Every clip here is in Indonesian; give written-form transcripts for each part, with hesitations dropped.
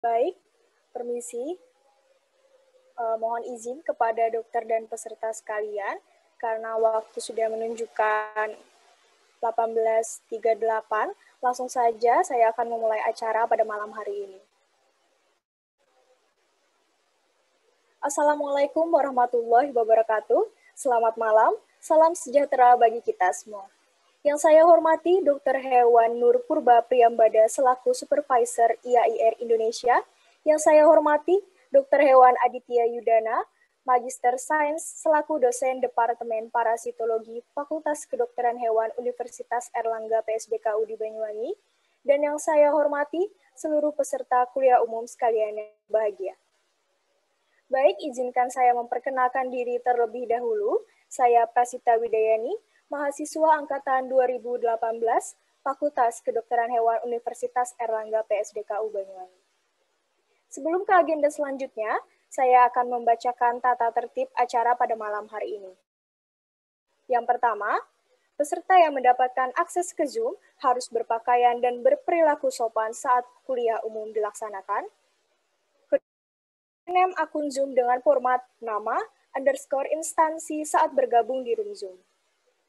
Baik, permisi. Mohon izin kepada dokter dan peserta sekalian, karena waktu sudah menunjukkan 18.38, langsung saja saya akan memulai acara pada malam hari ini. Assalamualaikum warahmatullahi wabarakatuh. Selamat malam, salam sejahtera bagi kita semua. Yang saya hormati Dr. Hewan Nur Purba Priyambada selaku Supervisor IAIR Indonesia. Yang saya hormati Dr. Hewan Aditya Yudana, Magister Sains selaku dosen Departemen Parasitologi Fakultas Kedokteran Hewan Universitas Airlangga PSDKU di Banyuwangi. Dan yang saya hormati seluruh peserta kuliah umum sekalian yang bahagia. Baik, izinkan saya memperkenalkan diri terlebih dahulu. Saya Prasita Widayani, mahasiswa angkatan 2018, Fakultas Kedokteran Hewan Universitas Airlangga PSDKU Banyuwangi. Sebelum ke agenda selanjutnya, saya akan membacakan tata tertib acara pada malam hari ini. Yang pertama, peserta yang mendapatkan akses ke Zoom harus berpakaian dan berperilaku sopan saat kuliah umum dilaksanakan. Name akun Zoom dengan format nama _ instansi saat bergabung di room Zoom.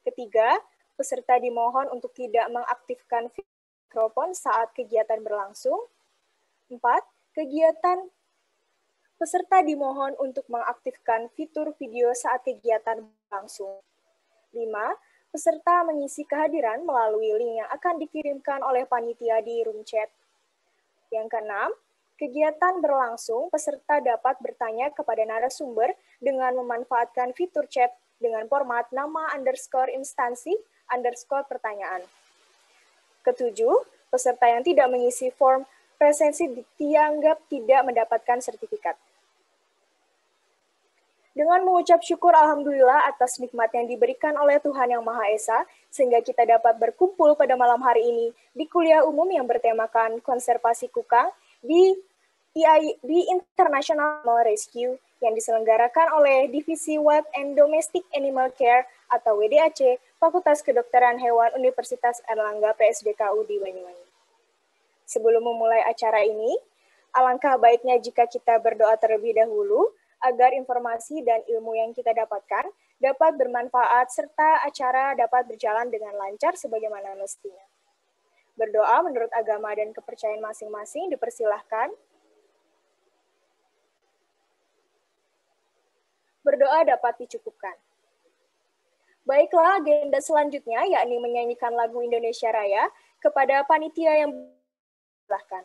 Ketiga, peserta dimohon untuk tidak mengaktifkan mikrofon saat kegiatan berlangsung. 4, peserta dimohon untuk mengaktifkan fitur video saat kegiatan berlangsung. 5, peserta mengisi kehadiran melalui link yang akan dikirimkan oleh panitia di room chat. Yang keenam, kegiatan berlangsung, peserta dapat bertanya kepada narasumber dengan memanfaatkan fitur chat dengan format nama _ instansi _ pertanyaan. Ketujuh, peserta yang tidak mengisi form presensi dianggap tidak mendapatkan sertifikat. Dengan mengucap syukur Alhamdulillah atas nikmat yang diberikan oleh Tuhan Yang Maha Esa, sehingga kita dapat berkumpul pada malam hari ini di kuliah umum yang bertemakan konservasi kukang di International Animal Rescue yang diselenggarakan oleh Divisi Wild and Domestic Animal Care atau WDAC, Fakultas Kedokteran Hewan Universitas Airlangga PSDKU di Banyuwangi. Sebelum memulai acara ini, alangkah baiknya jika kita berdoa terlebih dahulu agar informasi dan ilmu yang kita dapatkan dapat bermanfaat serta acara dapat berjalan dengan lancar sebagaimana mestinya. Berdoa menurut agama dan kepercayaan masing-masing dipersilahkan. Berdoa dapat dicukupkan. Baiklah, agenda selanjutnya yakni menyanyikan lagu Indonesia Raya kepada panitia yang silahkan.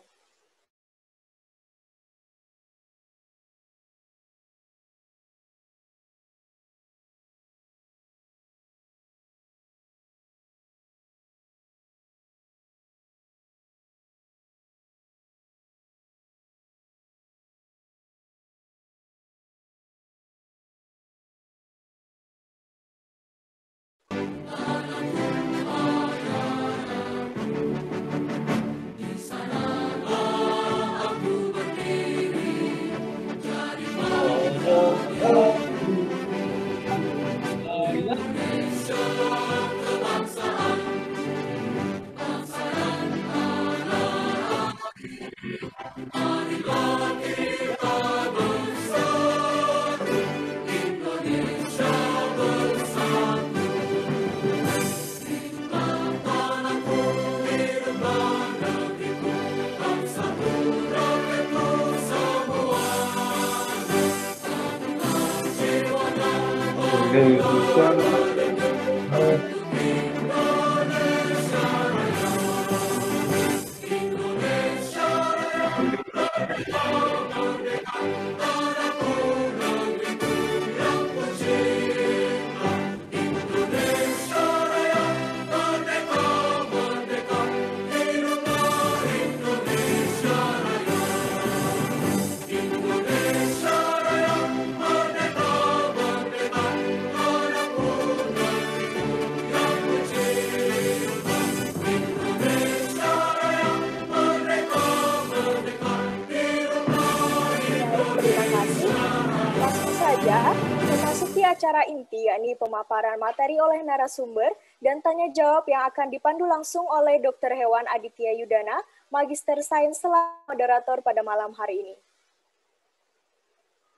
Memasuki acara inti, yakni pemaparan materi oleh narasumber dan tanya jawab yang akan dipandu langsung oleh Dr. Hewan Aditya Yudana, Magister Sains selaku moderator pada malam hari ini.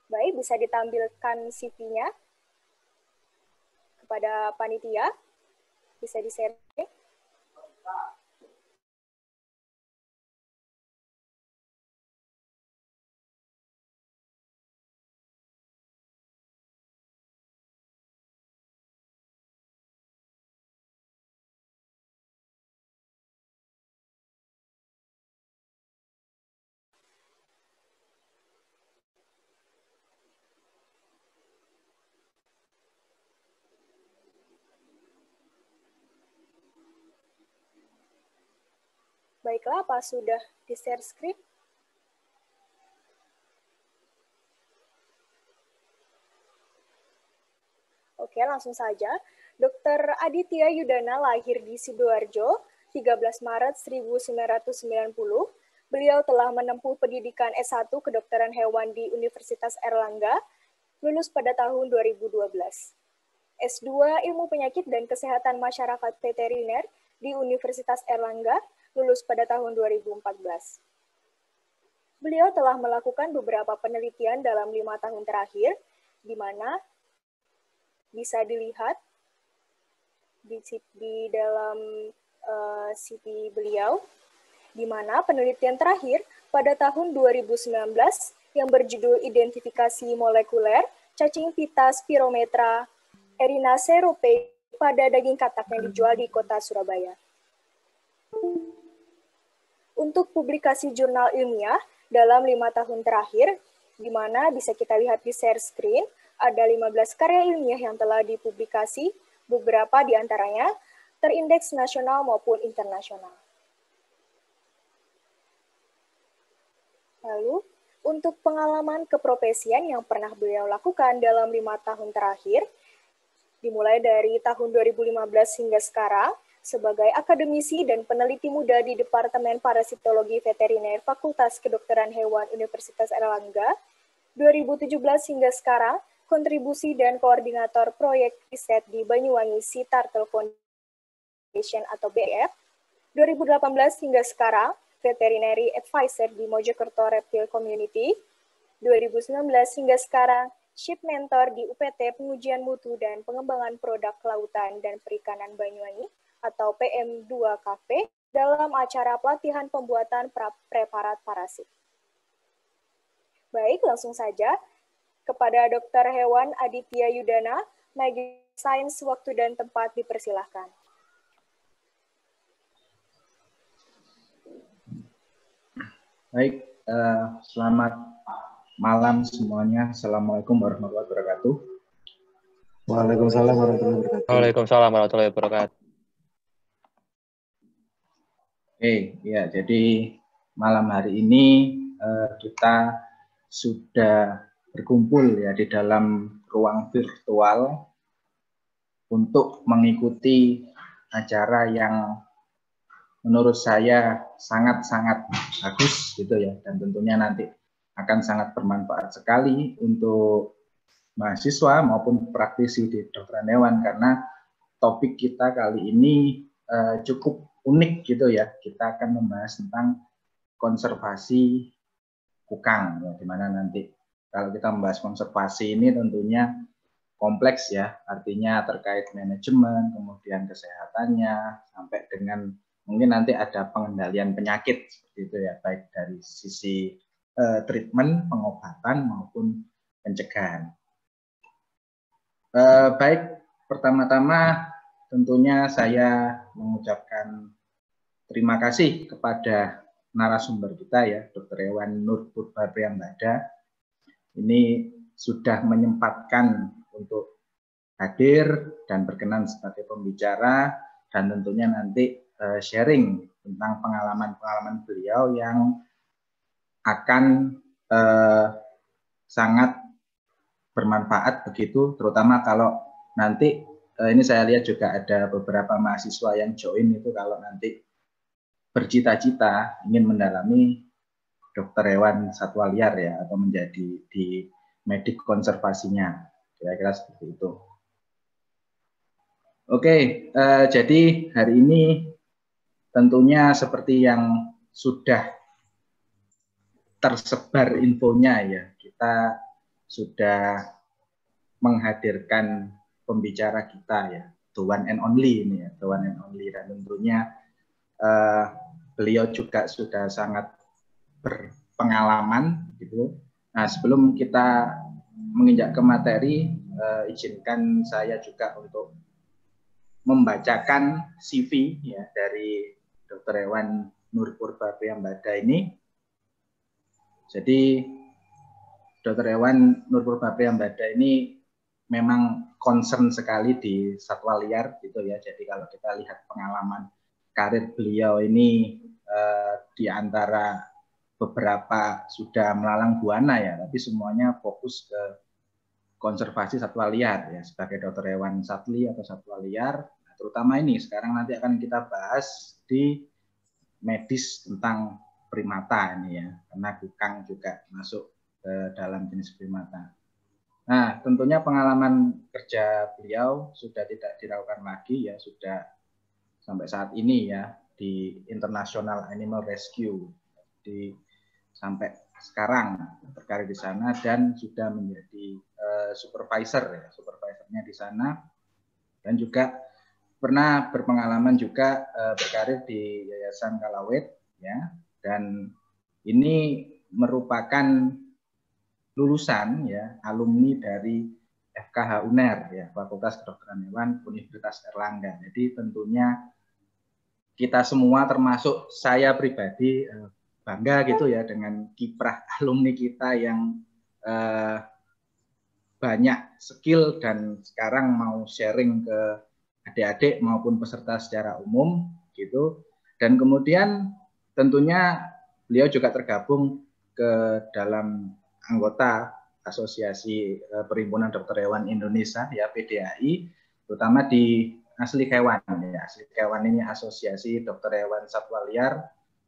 Baik, bisa ditampilkan CV-nya kepada panitia. Bisa di-share. Baiklah, apa sudah di-share screen? Oke, langsung saja. Dr. Aditya Yudana lahir di Sidoarjo, 13 Maret 1990. Beliau telah menempuh pendidikan S1 Kedokteran Hewan di Universitas Erlangga, lulus pada tahun 2012. S2 Ilmu Penyakit dan Kesehatan Masyarakat Veteriner di Universitas Erlangga, lulus pada tahun 2014. Beliau telah melakukan beberapa penelitian dalam 5 tahun terakhir, di mana bisa dilihat di dalam CV beliau, di mana penelitian terakhir pada tahun 2019 yang berjudul Identifikasi Molekuler Cacing Pita Spirometra erinaceae pada daging katak yang dijual di kota Surabaya. Untuk publikasi jurnal ilmiah dalam 5 tahun terakhir, di mana bisa kita lihat di share screen, ada 15 karya ilmiah yang telah dipublikasi, beberapa di antaranya terindeks nasional maupun internasional. Lalu, untuk pengalaman keprofesian yang pernah beliau lakukan dalam 5 tahun terakhir, dimulai dari tahun 2015 hingga sekarang, sebagai akademisi dan peneliti muda di Departemen Parasitologi Veteriner Fakultas Kedokteran Hewan Universitas Erlangga, 2017 hingga sekarang, kontribusi dan koordinator proyek riset di Banyuwangi Sea Turtle Foundation atau BF, 2018 hingga sekarang, Veterinary Advisor di Mojokerto Reptile Community, 2019 hingga sekarang, Ship Mentor di UPT Pengujian Mutu dan Pengembangan Produk Kelautan dan Perikanan Banyuwangi atau PM2KP dalam acara pelatihan pembuatan preparat parasit. Baik, langsung saja kepada Dr. Hewan Aditya Yudana, Magister Sains, waktu dan tempat dipersilahkan. Baik, selamat malam semuanya. Assalamualaikum warahmatullahi wabarakatuh. Waalaikumsalam warahmatullahi wabarakatuh. Waalaikumsalam warahmatullahi wabarakatuh. Oke, ya, jadi malam hari ini kita sudah berkumpul ya di dalam ruang virtual untuk mengikuti acara yang menurut saya sangat-sangat bagus gitu ya, dan tentunya nanti akan sangat bermanfaat sekali untuk mahasiswa maupun praktisi di kedokteran hewan, karena topik kita kali ini cukup unik gitu ya. Kita akan membahas tentang konservasi kukang ya, dimana nanti kalau kita membahas konservasi ini tentunya kompleks ya, artinya terkait manajemen, kemudian kesehatannya, sampai dengan mungkin nanti ada pengendalian penyakit seperti itu ya, baik dari sisi treatment, pengobatan maupun pencegahan. Baik, pertama-tama tentunya saya mengucapkan terima kasih kepada narasumber kita ya, Dr. Hewan Nur Purba Priyambada. Ini sudah menyempatkan untuk hadir dan berkenan sebagai pembicara, dan tentunya nanti sharing tentang pengalaman-pengalaman beliau yang akan sangat bermanfaat begitu, terutama kalau nanti ini saya lihat juga ada beberapa mahasiswa yang join itu kalau nanti bercita-cita ingin mendalami dokter hewan satwa liar ya, atau menjadi di medik konservasinya, kira-kira seperti itu. Oke, jadi hari ini tentunya seperti yang sudah tersebar infonya ya. Kita sudah menghadirkan pembicara kita ya, the one and only ini ya, the one and only, dan tentunya beliau juga sudah sangat berpengalaman gitu. Nah, sebelum kita menginjak ke materi, izinkan saya juga untuk membacakan CV ya dari Dr. Hewan Nurpurba Priyambada ini. Jadi Dr. Hewan Nurpurba Priyambada ini memang concern sekali di satwa liar gitu ya. Jadi kalau kita lihat pengalaman karir beliau ini di antara beberapa sudah melalang buana ya, tapi semuanya fokus ke konservasi satwa liar ya, sebagai dokter hewan satli atau satwa liar. Nah, terutama ini sekarang nanti akan kita bahas di medis tentang primata ini ya, karena kukang juga masuk ke dalam jenis primata. Nah, tentunya pengalaman kerja beliau sudah tidak diragukan lagi ya, sudah sampai saat ini ya di International Animal Rescue, sampai sekarang berkarir di sana dan sudah menjadi supervisornya di sana, dan juga pernah berpengalaman juga berkarir di Yayasan Kalawet ya, dan ini merupakan lulusan ya, alumni dari FKH UNER ya, Fakultas Kedokteran Hewan Universitas Erlangga. Jadi tentunya kita semua termasuk saya pribadi bangga gitu ya dengan kiprah alumni kita yang banyak skill dan sekarang mau sharing ke adik-adik maupun peserta secara umum gitu. Dan kemudian tentunya beliau juga tergabung ke dalam anggota Asosiasi Perhimpunan Dokter Hewan Indonesia ya, PDAI, terutama di Asli Hewan ya. Asli Hewan ini Asosiasi Dokter Hewan Satwa Liar,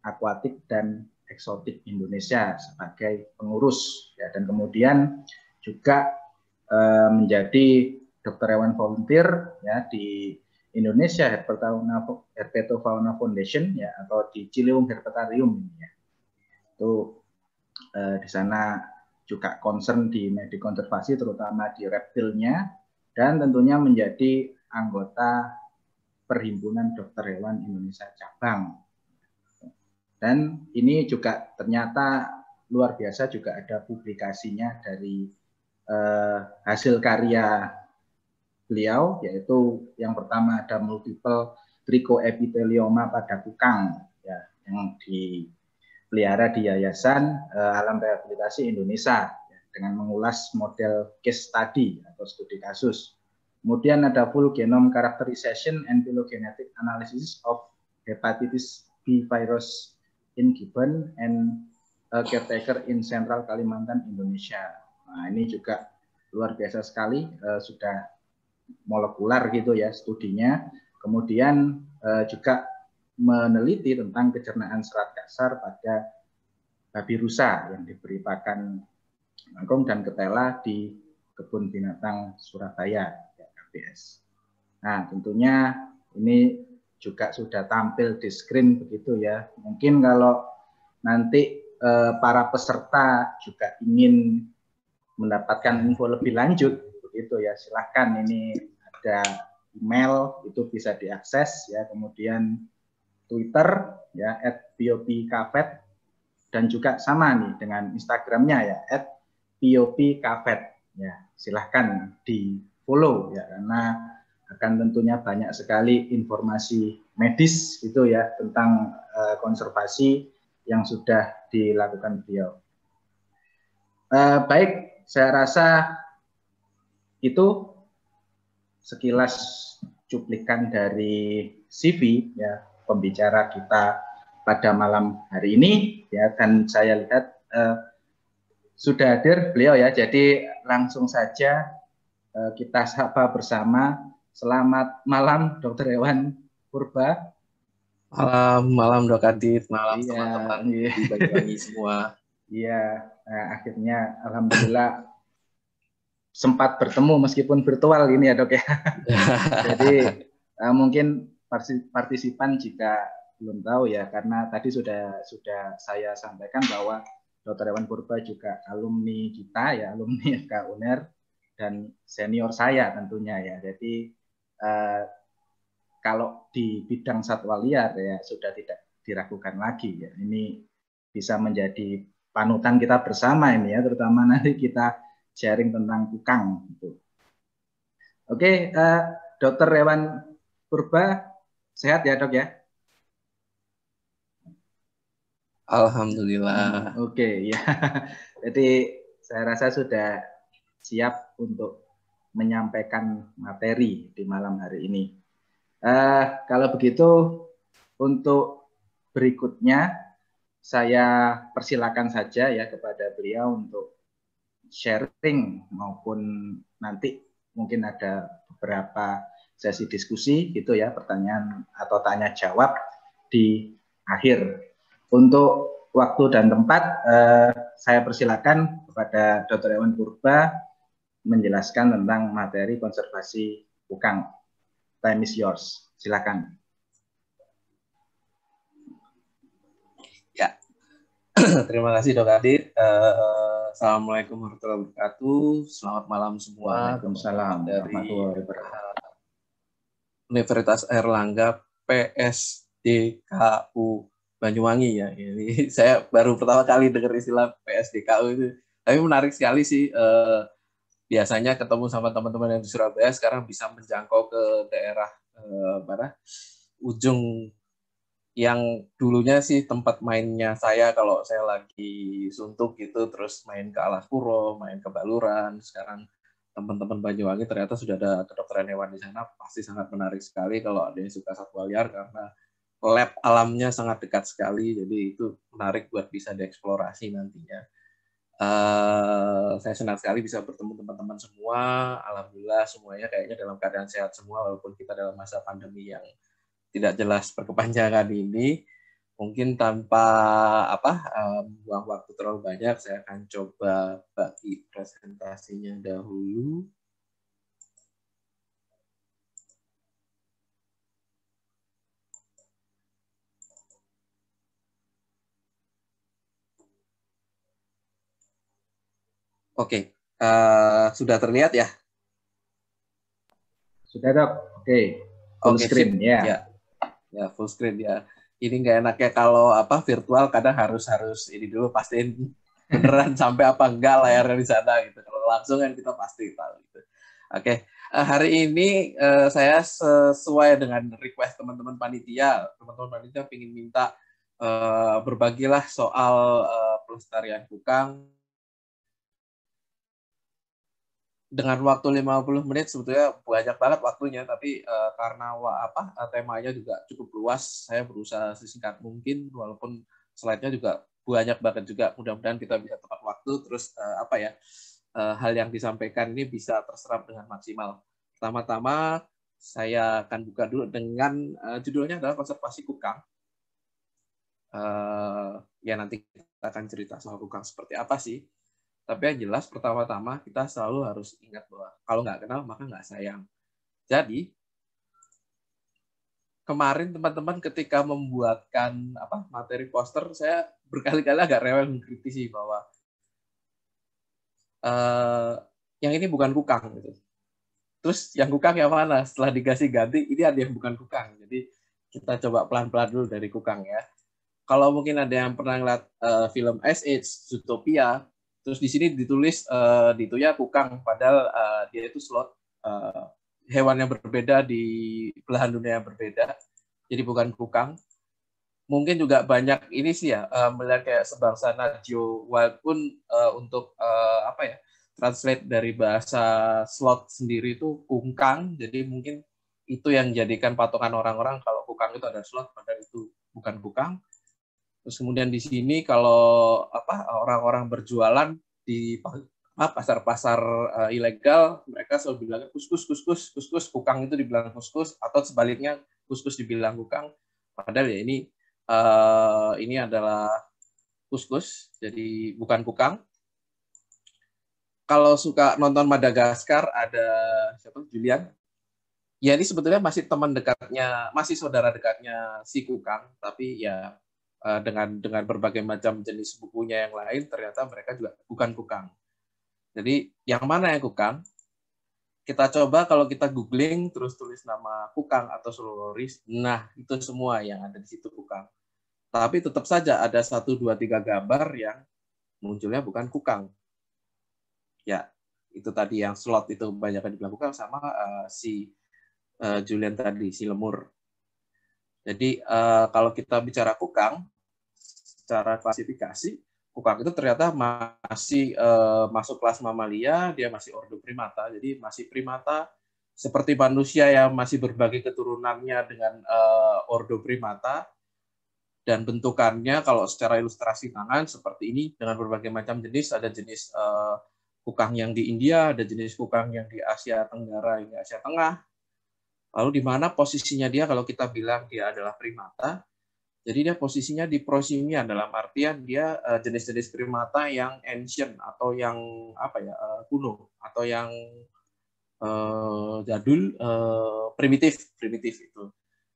Akuatik dan Eksotik Indonesia sebagai pengurus ya, dan kemudian juga menjadi dokter hewan volunteer ya di Indonesia Herpetofauna Foundation ya, atau di Ciliwung Herpetarium ya. Itu di sana juga concern di medik konservasi terutama di reptilnya, dan tentunya menjadi anggota Perhimpunan Dokter Hewan Indonesia Cabang. Dan ini juga ternyata luar biasa, juga ada publikasinya dari hasil karya beliau, yaitu yang pertama ada multiple trichoepithelioma pada kukang ya, yang dipelihara di Yayasan Alam Rehabilitasi Indonesia ya, dengan mengulas model case study atau studi kasus. Kemudian ada full genome characterization and phylogenetic analysis of hepatitis B virus in gibbon and caretaker in Central Kalimantan, Indonesia. Nah, ini juga luar biasa sekali, sudah molekular gitu ya studinya. Kemudian juga meneliti tentang pencernaan serat kasar pada babi rusa yang diberi pakan kangkung dan ketela di Kebun Binatang Surabaya ya, KBS. Nah, tentunya ini juga sudah tampil di screen begitu ya. Mungkin kalau nanti para peserta juga ingin mendapatkan info lebih lanjut begitu ya, silahkan, ini ada email itu bisa diakses ya, kemudian Twitter ya @popcafet, dan juga sama nih dengan Instagramnya ya @popcafet ya, silahkan di follow ya, karena akan tentunya banyak sekali informasi medis itu ya tentang konservasi yang sudah dilakukan beliau. Baik, saya rasa itu sekilas cuplikan dari CV ya pembicara kita pada malam hari ini ya, dan saya lihat sudah hadir beliau ya, jadi langsung saja kita sapa bersama. Selamat malam Dr. Hewan Purba. Malam Dok Adit, malam Iya, teman-teman iya. di Banyuwangi semua. Iya, nah, akhirnya alhamdulillah sempat bertemu meskipun virtual gini ya Dok ya. Jadi mungkin partisipan jika belum tahu ya, karena tadi sudah saya sampaikan bahwa Dr. Hewan Purba juga alumni kita ya, alumni FK UNER dan senior saya tentunya ya. Jadi kalau di bidang satwa liar ya sudah tidak diragukan lagi ya. Ini bisa menjadi panutan kita bersama ini ya, terutama nanti kita sharing tentang kukang gitu. Oke, Dr. Hewan Purba sehat ya, Dok ya? Alhamdulillah. Oke, ya. Jadi saya rasa sudah siap untuk menyampaikan materi di malam hari ini. Kalau begitu, untuk berikutnya saya persilakan saja ya kepada beliau untuk sharing maupun nanti mungkin ada beberapa sesi diskusi gitu ya, pertanyaan atau tanya jawab di akhir. Untuk waktu dan tempat saya persilakan kepada Dr. Hewan Purba menjelaskan tentang materi konservasi kukang. Time is yours. Silakan. Ya, terima kasih Dok Adit. Assalamualaikum warahmatullahi wabarakatuh. Selamat malam semua. Waalaikumsalam warahmatullahi wabarakatuh. Universitas Airlangga PSDKU Banyuwangi ya. Ini saya baru pertama kali dengar istilah PSDKU itu. Tapi menarik sekali sih. Biasanya ketemu sama teman-teman yang di Surabaya sekarang bisa menjangkau ke daerah ujung yang dulunya sih tempat mainnya saya kalau saya lagi suntuk gitu, terus main ke Alas Puro, main ke Baluran. Sekarang teman-teman Banyuwangi ternyata sudah ada kedokteran hewan di sana. Pasti sangat menarik sekali kalau ada yang suka satwa liar karena lab alamnya sangat dekat sekali. Jadi itu menarik buat bisa dieksplorasi nantinya. Saya senang sekali bisa bertemu teman-teman semua. Alhamdulillah semuanya kayaknya dalam keadaan sehat semua walaupun kita dalam masa pandemi yang tidak jelas berkepanjangan ini. Mungkin tanpa buang waktu terlalu banyak, saya akan coba bagi presentasinya dahulu. Oke, sudah terlihat ya? Sudah, Dok. Oke. Full screen ya. Ya, full screen ya. Ini nggak enaknya kalau virtual kadang harus ini dulu pastiin beneran sampai apa enggak layarnya di sana gitu. Kalau langsung kan kita pasti tahu gitu. Oke, hari ini saya sesuai dengan request teman-teman panitia. Teman-teman panitia ingin minta berbagilah soal pelestarian kukang. Dengan waktu 50 menit sebetulnya banyak banget waktunya, tapi karena temanya juga cukup luas, saya berusaha sesingkat mungkin, walaupun slide-nya juga banyak banget juga. Mudah-mudahan kita bisa tepat waktu, terus hal yang disampaikan ini bisa terserap dengan maksimal. Pertama-tama, saya akan buka dulu dengan judulnya adalah konservasi kukang. Ya nanti kita akan cerita soal kukang seperti apa sih. Tapi yang jelas pertama-tama kita selalu harus ingat bahwa kalau nggak kenal maka nggak sayang. Jadi kemarin teman-teman ketika membuatkan materi poster, saya berkali-kali agak rewel mengkritisi bahwa yang ini bukan kukang gitu. Terus yang kukang yang mana? Setelah dikasih ganti, ini ada yang bukan kukang. Jadi kita coba pelan-pelan dulu dari kukang ya. Kalau mungkin ada yang pernah ngeliat film Ice Age, Zootopia, terus di sini ditulis ditunya kukang, padahal dia itu slot, hewan yang berbeda di belahan dunia yang berbeda, jadi bukan kukang. Mungkin juga banyak ini sih ya, melihat kayak sebangsa Nat Geo Wild pun untuk translate dari bahasa slot sendiri itu kungkang, jadi mungkin itu yang jadikan patokan orang-orang kalau kukang itu ada slot, padahal itu bukan kukang. Terus kemudian di sini kalau orang-orang berjualan di pasar-pasar ilegal, mereka selalu bilang kuskus, kukang itu dibilang kuskus, atau sebaliknya kuskus dibilang kukang. Padahal ya ini adalah kuskus, jadi bukan kukang. Kalau suka nonton Madagaskar, ada siapa? Julian. ya ini sebetulnya masih teman dekatnya, masih saudara dekatnya si kukang, tapi ya dengan berbagai macam jenis bukunya yang lain, ternyata mereka juga bukan kukang. Jadi yang mana yang kukang? Kita coba kalau kita googling terus tulis nama kukang atau soloris, nah itu semua yang ada di situ kukang. Tapi tetap saja ada 1, 2, 3 gambar yang munculnya bukan kukang. Ya, itu tadi yang slot itu banyak dibilang kukang sama si Julian tadi, si lemur. Jadi kalau kita bicara kukang, secara klasifikasi, kukang itu ternyata masih masuk kelas mamalia, dia masih ordo primata, jadi masih primata seperti manusia yang masih berbagi keturunannya dengan ordo primata, dan bentukannya kalau secara ilustrasi tangan seperti ini dengan berbagai macam jenis, ada jenis kukang yang di India, ada jenis kukang yang di Asia Tenggara, hingga Asia Tengah. Lalu di mana posisinya dia kalau kita bilang dia adalah primata, jadi dia posisinya di prosimian, dalam artian dia jenis-jenis primata yang ancient atau yang kuno atau yang jadul, primitif itu.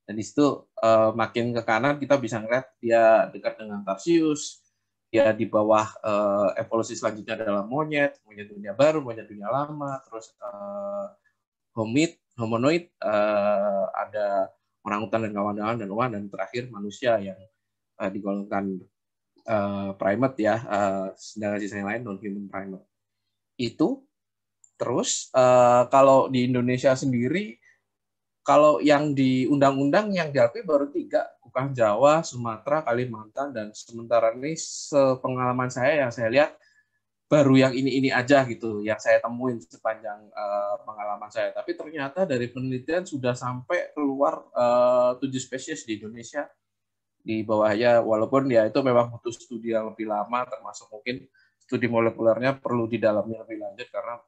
Dan di situ makin ke kanan kita bisa ngeliat dia dekat dengan Tarsius, dia di bawah evolusi selanjutnya adalah monyet dunia baru, monyet dunia lama, terus homonoid, ada orangutan dan kawan-kawan dan terakhir manusia yang digolongkan primate ya, sedangkan sisa yang lain non-human primate. Itu terus kalau di Indonesia sendiri, kalau yang di undang-undang yang diakui baru 3, kukang Jawa, Sumatera, Kalimantan, dan sementara ini sepengalaman saya yang saya lihat baru yang ini aja gitu yang saya temuin sepanjang pengalaman saya. Tapi ternyata dari penelitian sudah sampai keluar 7 spesies di Indonesia di bawahnya, walaupun ya itu memang butuh studi yang lebih lama, termasuk mungkin studi molekulernya perlu didalami lebih lanjut karena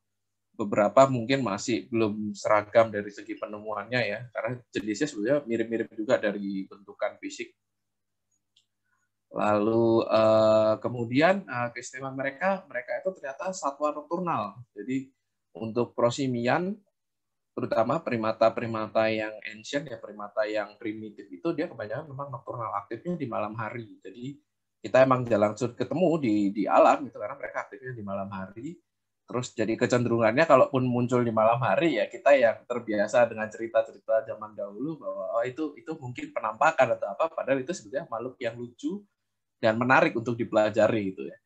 beberapa mungkin masih belum seragam dari segi penemuannya ya, karena jenisnya sebenarnya mirip-mirip juga dari bentukan fisik. Lalu kemudian keistimewaan mereka itu ternyata satwa nokturnal. Jadi untuk prosimian, terutama primata-primata yang ancient ya, primata yang primitif itu dia kebanyakan memang nokturnal, aktifnya di malam hari. Jadi kita emang jarang ketemu di alam gitu karena mereka aktifnya di malam hari. Terus jadi kecenderungannya kalaupun muncul di malam hari ya kita yang terbiasa dengan cerita-cerita zaman dahulu bahwa itu mungkin penampakan atau apa, padahal itu sebenarnya makhluk yang lucu dan menarik untuk dipelajari gitu ya.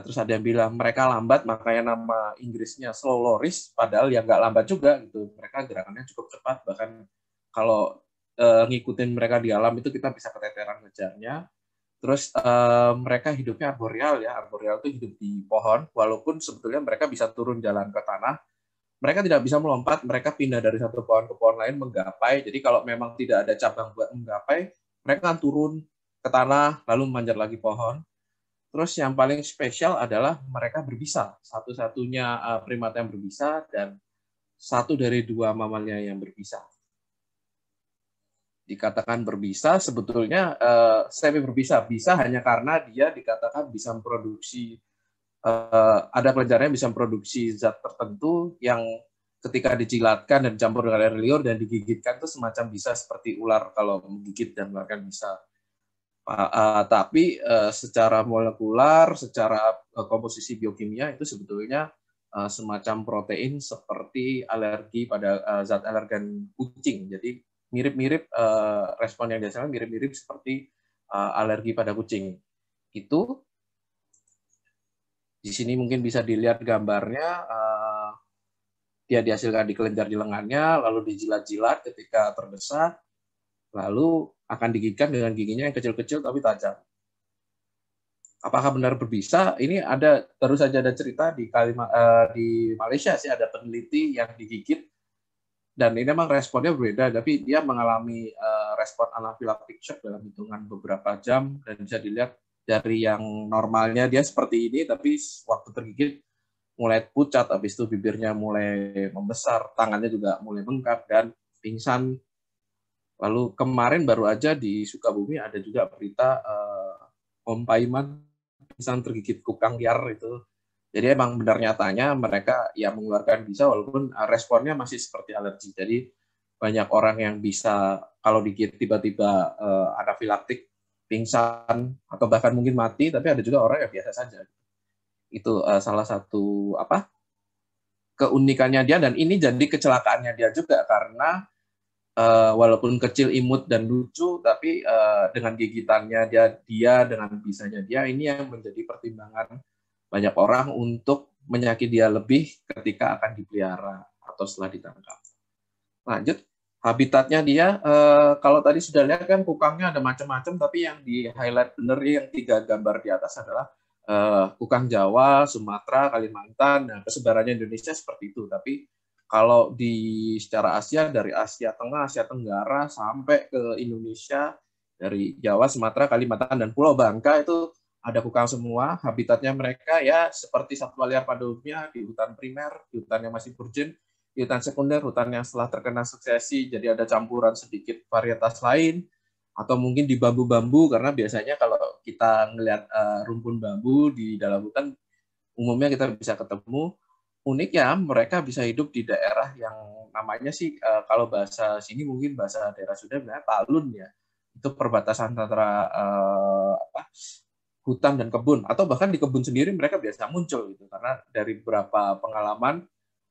Terus ada yang bilang mereka lambat, makanya nama Inggrisnya slow loris, padahal ya nggak lambat juga gitu. Mereka gerakannya cukup cepat, bahkan kalau ngikutin mereka di alam itu kita bisa keteteran ngejarnya. Terus mereka hidupnya arboreal ya, arboreal itu hidup di pohon, walaupun sebetulnya mereka bisa turun jalan ke tanah. Mereka tidak bisa melompat, mereka pindah dari satu pohon ke pohon lain menggapai. Jadi kalau memang tidak ada cabang buat menggapai, mereka akan turun ke tanah lalu memanjat lagi pohon. Terus yang paling spesial adalah mereka berbisa, satu-satunya primata yang berbisa dan 1 dari 2 mamalia yang berbisa. Dikatakan berbisa, sebetulnya semi berbisa, bisa hanya karena dia dikatakan bisa memproduksi, ada kelenjarnya bisa memproduksi zat tertentu yang ketika dijilatkan dan dicampur dengan air liur dan digigitkan itu semacam bisa seperti ular kalau menggigit dan mengeluarkan bisa. Tapi secara molekular, secara komposisi biokimia itu sebetulnya semacam protein seperti alergi pada zat alergen kucing. Jadi mirip-mirip respon yang dihasilkan mirip-mirip seperti alergi pada kucing. Itu di sini mungkin bisa dilihat gambarnya, dia dihasilkan di kelenjar di lengannya, lalu dijilat-jilat ketika terdesak, lalu akan digigitkan dengan giginya yang kecil-kecil tapi tajam. Apakah benar berbisa? Ini baru saja ada cerita di Malaysia sih, ada peneliti yang digigit dan ini memang responnya berbeda, tapi dia mengalami respon anafilaktik shock dalam hitungan beberapa jam dan bisa dilihat dari yang normalnya dia seperti ini, tapi waktu tergigit mulai pucat, habis itu bibirnya mulai membesar, tangannya juga mulai bengkak dan pingsan. Lalu kemarin baru aja di Sukabumi ada juga berita Om Paiman pingsan tergigit kukang liar itu. Jadi emang benar nyatanya mereka ya mengeluarkan bisa walaupun responnya masih seperti alergi. Jadi banyak orang yang bisa kalau digigit tiba-tiba anafilaktik, pingsan atau bahkan mungkin mati, tapi ada juga orang yang biasa saja. Itu salah satu keunikannya dia, dan ini jadi kecelakaannya dia juga karena walaupun kecil, imut dan lucu, tapi dengan gigitannya dia dengan bisanya dia, ini yang menjadi pertimbangan banyak orang untuk menyakiti dia lebih ketika akan dipelihara atau setelah ditangkap. Lanjut, habitatnya dia, kalau tadi sudah lihat kan kukangnya ada macam-macam, tapi yang di highlight bener yang 3 gambar di atas adalah kukang Jawa, Sumatera, Kalimantan. Nah, persebarannya Indonesia seperti itu. Tapi kalau di secara Asia, dari Asia Tengah, Asia Tenggara sampai ke Indonesia, dari Jawa, Sumatera, Kalimantan, dan Pulau Bangka itu ada kukang semua. Habitatnya mereka ya seperti satwa liar pada umumnya, di hutan primer, di hutan yang masih virgin, di hutan sekunder, hutan yang setelah terkena suksesi, jadi ada campuran sedikit varietas lain, atau mungkin di bambu-bambu, karena biasanya kalau kita ngelihat rumpun bambu di dalam hutan, umumnya kita bisa ketemu. Uniknya mereka bisa hidup di daerah yang namanya sih, kalau bahasa sini mungkin bahasa daerah Sunda namanya talun ya, itu perbatasan antara hutan dan kebun, atau bahkan di kebun sendiri mereka biasa muncul gitu, karena dari beberapa pengalaman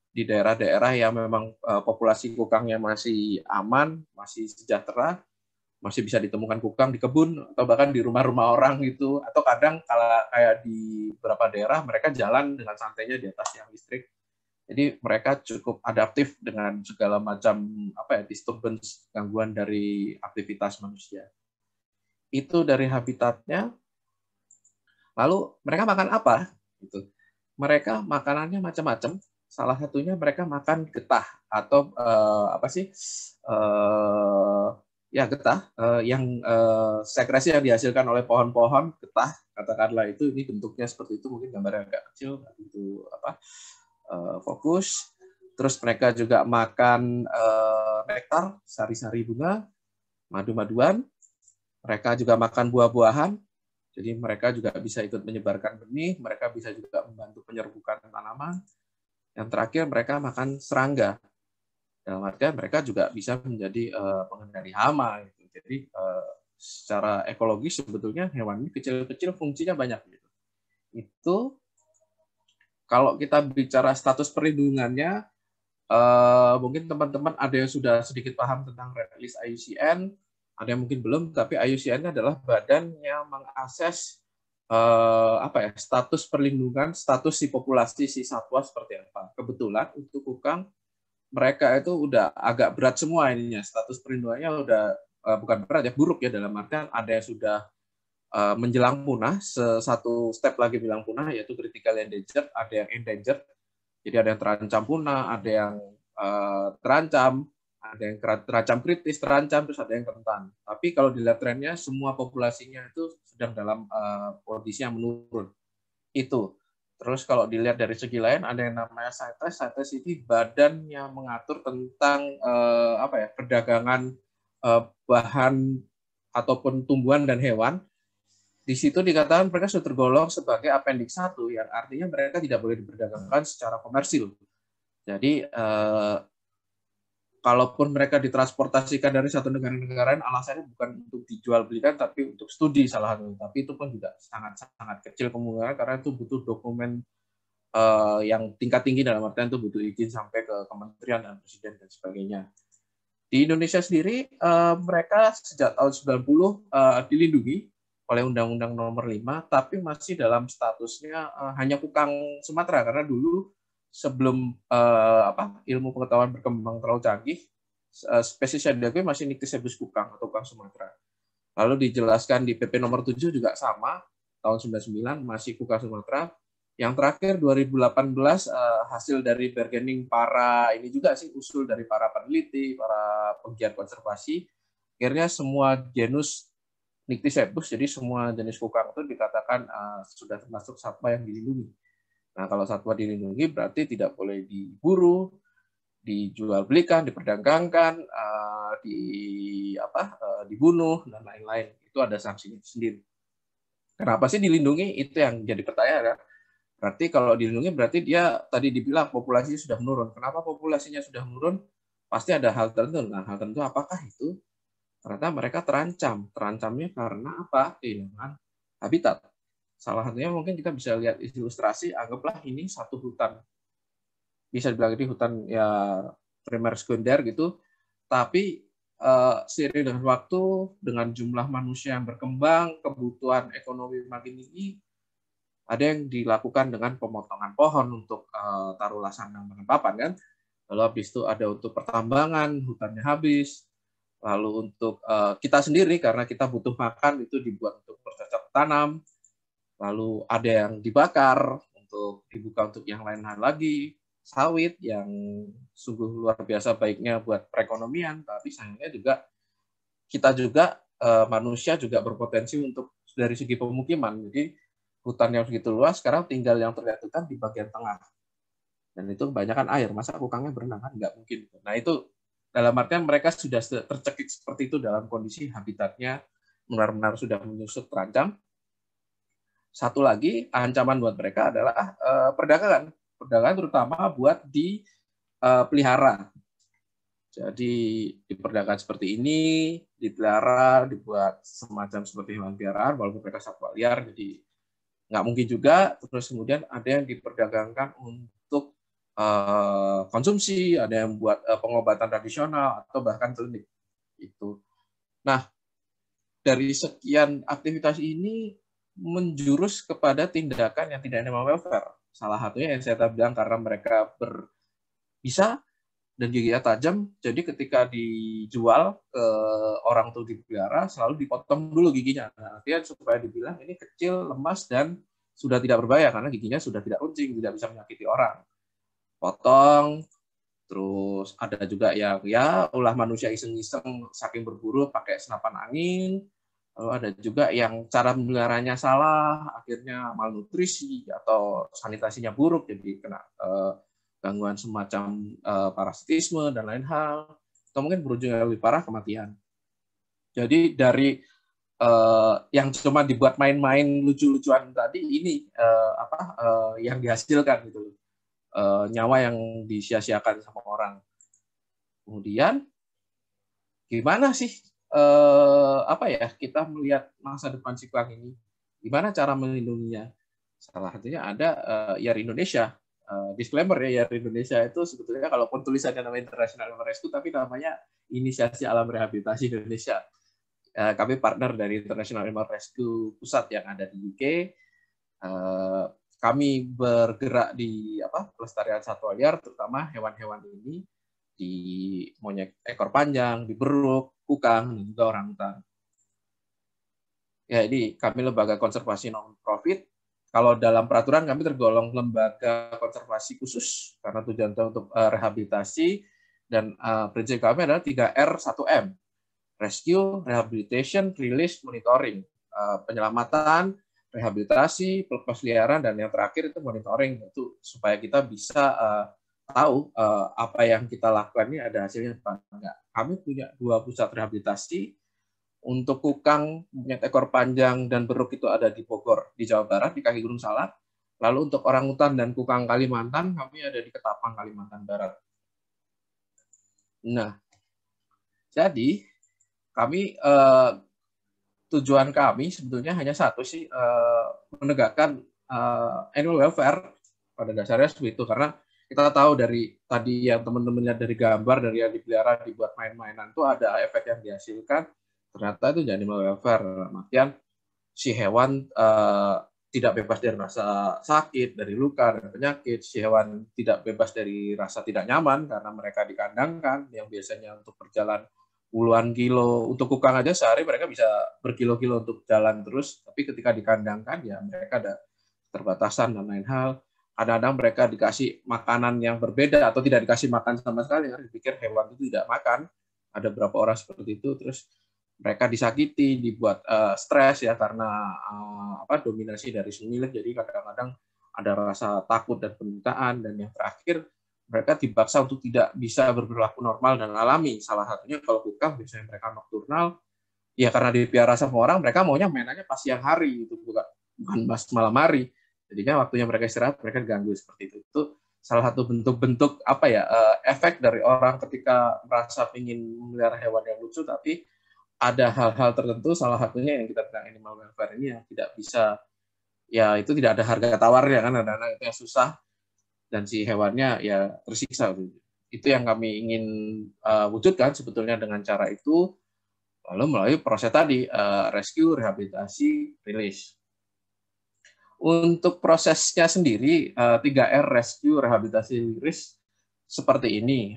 di daerah-daerah yang memang populasi kukangnya masih aman, masih sejahtera, masih bisa ditemukan kukang di kebun atau bahkan di rumah-rumah orang gitu, atau kadang kalau kayak di beberapa daerah mereka jalan dengan santainya di atas tiang listrik. Jadi mereka cukup adaptif dengan segala macam disturbance, gangguan dari aktivitas manusia. Itu dari habitatnya. Lalu mereka makan apa? Gitu. Mereka makanannya macam-macam. Salah satunya mereka makan getah atau getah yang sekresi yang dihasilkan oleh pohon-pohon getah, katakanlah itu, ini bentuknya seperti itu, mungkin gambarnya agak kecil, itu fokus. Terus mereka juga makan nektar, sari-sari bunga, madu-maduan. Mereka juga makan buah-buahan, jadi mereka juga bisa ikut menyebarkan benih, mereka bisa juga membantu penyerbukan tanaman. Yang terakhir mereka makan serangga. Dalam artian mereka juga bisa menjadi pengendali hama. Gitu. Jadi secara ekologis sebetulnya hewan ini kecil-kecil fungsinya banyak. Gitu. Itu kalau kita bicara status perlindungannya, mungkin teman-teman ada yang sudah sedikit paham tentang red list IUCN, ada yang mungkin belum, tapi IUCN adalah badan yang mengakses status perlindungan, status si populasi si satwa seperti apa. Kebetulan untuk kukang mereka itu udah agak berat semua ininya, status perlindungannya udah bukan berat ya, buruk ya, dalam artian ada yang sudah menjelang punah, satu step lagi bilang punah, yaitu critical endangered, ada yang endangered, jadi ada yang terancam punah, ada yang terancam, ada yang terancam kritis, terancam, terus ada yang rentan. Tapi kalau dilihat trennya, semua populasinya itu sedang dalam kondisi yang menurun. Itu. Terus kalau dilihat dari segi lain, ada yang namanya CITES. CITES ini badan yang mengatur tentang perdagangan bahan ataupun tumbuhan dan hewan. Di situ dikatakan mereka sudah tergolong sebagai Appendix 1, yang artinya mereka tidak boleh diperdagangkan secara komersil. Jadi kalaupun mereka ditransportasikan dari satu negara lain, alasannya bukan untuk dijual belikan, tapi untuk studi salah satu. Tapi itu pun juga sangat kecil kemungkinan, karena itu butuh dokumen yang tingkat tinggi, dalam artian itu butuh izin sampai ke kementerian dan presiden dan sebagainya. Di Indonesia sendiri, mereka sejak tahun 90 dilindungi oleh Undang-Undang Nomor 5, tapi masih dalam statusnya hanya kukang Sumatera, karena dulu sebelum ilmu pengetahuan berkembang terlalu canggih, spesies yang diakui masih Nycticebus kukang atau kukang Sumatera. Lalu dijelaskan di PP nomor 7 juga sama, tahun 99 masih kukang Sumatera. Yang terakhir 2018 hasil dari bargaining ini juga sih usul dari para peneliti, para penggiat konservasi, akhirnya semua genus Nycticebus, jadi semua jenis kukang itu dikatakan sudah termasuk satwa yang dilindungi. Nah, kalau satwa dilindungi berarti tidak boleh diburu, dijual belikan, diperdagangkan, dibunuh dan lain-lain. Itu ada sanksinya sendiri. Kenapa sih dilindungi? Itu yang jadi pertanyaan. Berarti kalau dilindungi berarti dia tadi dibilang populasinya sudah menurun. Kenapa populasinya sudah menurun? pasti ada hal tertentu. Nah, hal tertentu apakah itu? Ternyata mereka terancam. Terancamnya karena apa? Kehilangan habitat. Salah satunya mungkin kita bisa lihat ilustrasi, anggaplah ini satu hutan. Bisa dibilang ini hutan ya primer sekunder gitu, tapi seiring dengan waktu, dengan jumlah manusia yang berkembang, kebutuhan ekonomi makin tinggi, ada yang dilakukan dengan pemotongan pohon untuk taruhlah sandang pangan papan kan. Lalu habis itu ada untuk pertambangan, hutannya habis. Lalu untuk kita sendiri karena kita butuh makan itu dibuat untuk bercocok tanam. Lalu ada yang dibakar untuk dibuka untuk yang lain-lain lagi. Sawit yang sungguh luar biasa baiknya buat perekonomian, tapi sayangnya juga kita juga manusia juga berpotensi untuk dari segi pemukiman. Jadi hutan yang begitu luas sekarang tinggal yang terlihat hutan di bagian tengah. Dan itu kebanyakan air, masa kukangnya berenang kan nggak mungkin. Nah itu dalam artian mereka sudah tercekik seperti itu dalam kondisi habitatnya benar-benar sudah menyusut terancam. Satu lagi ancaman buat mereka adalah perdagangan. Perdagangan terutama buat dipelihara. Jadi diperdagangkan seperti ini, dipelihara, dibuat semacam seperti hewan peliharaan, walaupun mereka satwa liar, jadi nggak mungkin juga. Terus kemudian ada yang diperdagangkan untuk konsumsi, ada yang buat pengobatan tradisional atau bahkan klinik. Itu. Nah, dari sekian aktivitas ini menjurus kepada tindakan yang tidak animal welfare. Salah satunya yang saya bilang karena mereka bisa dan giginya tajam, jadi ketika dijual ke orang untuk dipelihara selalu dipotong dulu giginya. Nah, artinya supaya dibilang ini kecil, lemas, dan sudah tidak berbahaya karena giginya sudah tidak runcing, tidak bisa menyakiti orang. Potong, terus ada juga yang ya ulah manusia iseng-iseng saking berburu pakai senapan angin. Lalu ada juga yang cara memeliharanya salah, akhirnya malnutrisi atau sanitasinya buruk, jadi kena gangguan semacam parasitisme dan lain hal, atau mungkin berujung lebih parah kematian. Jadi dari yang cuma dibuat main-main lucu-lucuan tadi ini yang dihasilkan gitu, nyawa yang disia-siakan sama orang. Kemudian gimana sih kita melihat masa depan si kukang ini? Gimana cara melindunginya? Salah satunya ada IAR Indonesia. Disclaimer ya, IAR Indonesia itu sebetulnya kalaupun tulisannya namanya International Animal Rescue, tapi namanya Inisiasi Alam Rehabilitasi Indonesia. Kami partner dari International Animal Rescue Pusat yang ada di UK. Kami bergerak di pelestarian satwa liar, terutama hewan-hewan ini di monyet ekor panjang, di beruk, kukang, dan juga orangutan. Ya, ini kami lembaga konservasi non-profit. Kalau dalam peraturan kami tergolong lembaga konservasi khusus karena tujuan untuk rehabilitasi, dan prinsip kami adalah 3R 1M. Rescue, Rehabilitation, Release, Monitoring. Penyelamatan, rehabilitasi, pelepasliaran, dan yang terakhir itu monitoring, itu supaya kita bisa tahu apa yang kita lakukan ini ada hasilnya apa enggak. Kami punya 2 pusat rehabilitasi. Untuk kukang, monyet ekor panjang, dan beruk itu ada di Bogor, di Jawa Barat, di kaki Gunung Salak. Lalu untuk orangutan dan kukang Kalimantan, kami ada di Ketapang, Kalimantan Barat. Nah, jadi kami tujuan kami sebetulnya hanya satu sih, menegakkan animal welfare pada dasarnya seperti itu, karena kita tahu dari tadi yang teman-teman lihat dari gambar, dari yang dipelihara dibuat main-mainan itu ada efek yang dihasilkan. Ternyata itu jadi animal welfare, artian si hewan tidak bebas dari rasa sakit, dari luka, dari penyakit. Si hewan tidak bebas dari rasa tidak nyaman karena mereka dikandangkan, yang biasanya untuk berjalan puluhan kilo. Untuk kukang aja sehari mereka bisa berkilo-kilo untuk jalan terus, tapi ketika dikandangkan ya mereka ada keterbatasan dan lain hal. Kadang-kadang mereka dikasih makanan yang berbeda atau tidak dikasih makan sama sekali, karena dipikir hewan itu tidak makan. Ada beberapa orang seperti itu, terus mereka disakiti, dibuat stres ya karena dominasi dari semilik, jadi kadang-kadang ada rasa takut dan penderitaan, dan yang terakhir mereka dipaksa untuk tidak bisa berperilaku normal dan alami. Salah satunya kalau kukang biasanya mereka nokturnal, ya karena dipelihara sama orang, mereka maunya mainannya pas siang hari, itu bukan pas malam hari. Jadinya waktunya mereka istirahat, mereka ganggu seperti itu. Itu salah satu bentuk-bentuk efek dari orang ketika merasa ingin memelihara hewan yang lucu, tapi ada hal-hal tertentu, salah satunya yang kita bilang animal welfare ini yang tidak bisa, ya itu tidak ada harga tawarnya kan, kadang-kadang itu yang susah dan si hewannya ya tersiksa. Itu yang kami ingin wujudkan sebetulnya dengan cara itu, lalu melalui proses tadi, rescue, rehabilitasi, release. Untuk prosesnya sendiri, 3R, rescue, rehabilitasi, release, seperti ini.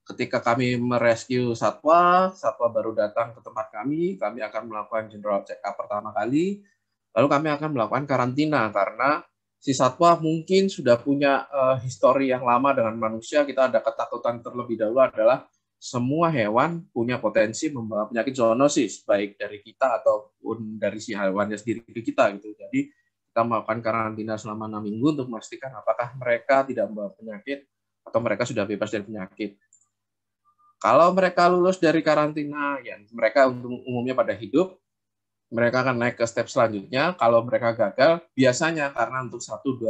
Ketika kami merescue satwa baru datang ke tempat kami akan melakukan general check-up pertama kali, lalu kami akan melakukan karantina, karena si satwa mungkin sudah punya histori yang lama dengan manusia. Kita ada ketakutan terlebih dahulu adalah semua hewan punya potensi membawa penyakit zoonosis, baik dari kita ataupun dari si hewannya sendiri ke kita gitu. Jadi kita melakukan karantina selama 6 minggu untuk memastikan apakah mereka tidak membawa penyakit atau mereka sudah bebas dari penyakit. Kalau mereka lulus dari karantina, ya mereka umumnya pada hidup, mereka akan naik ke step selanjutnya. Kalau mereka gagal, biasanya karena untuk 1-2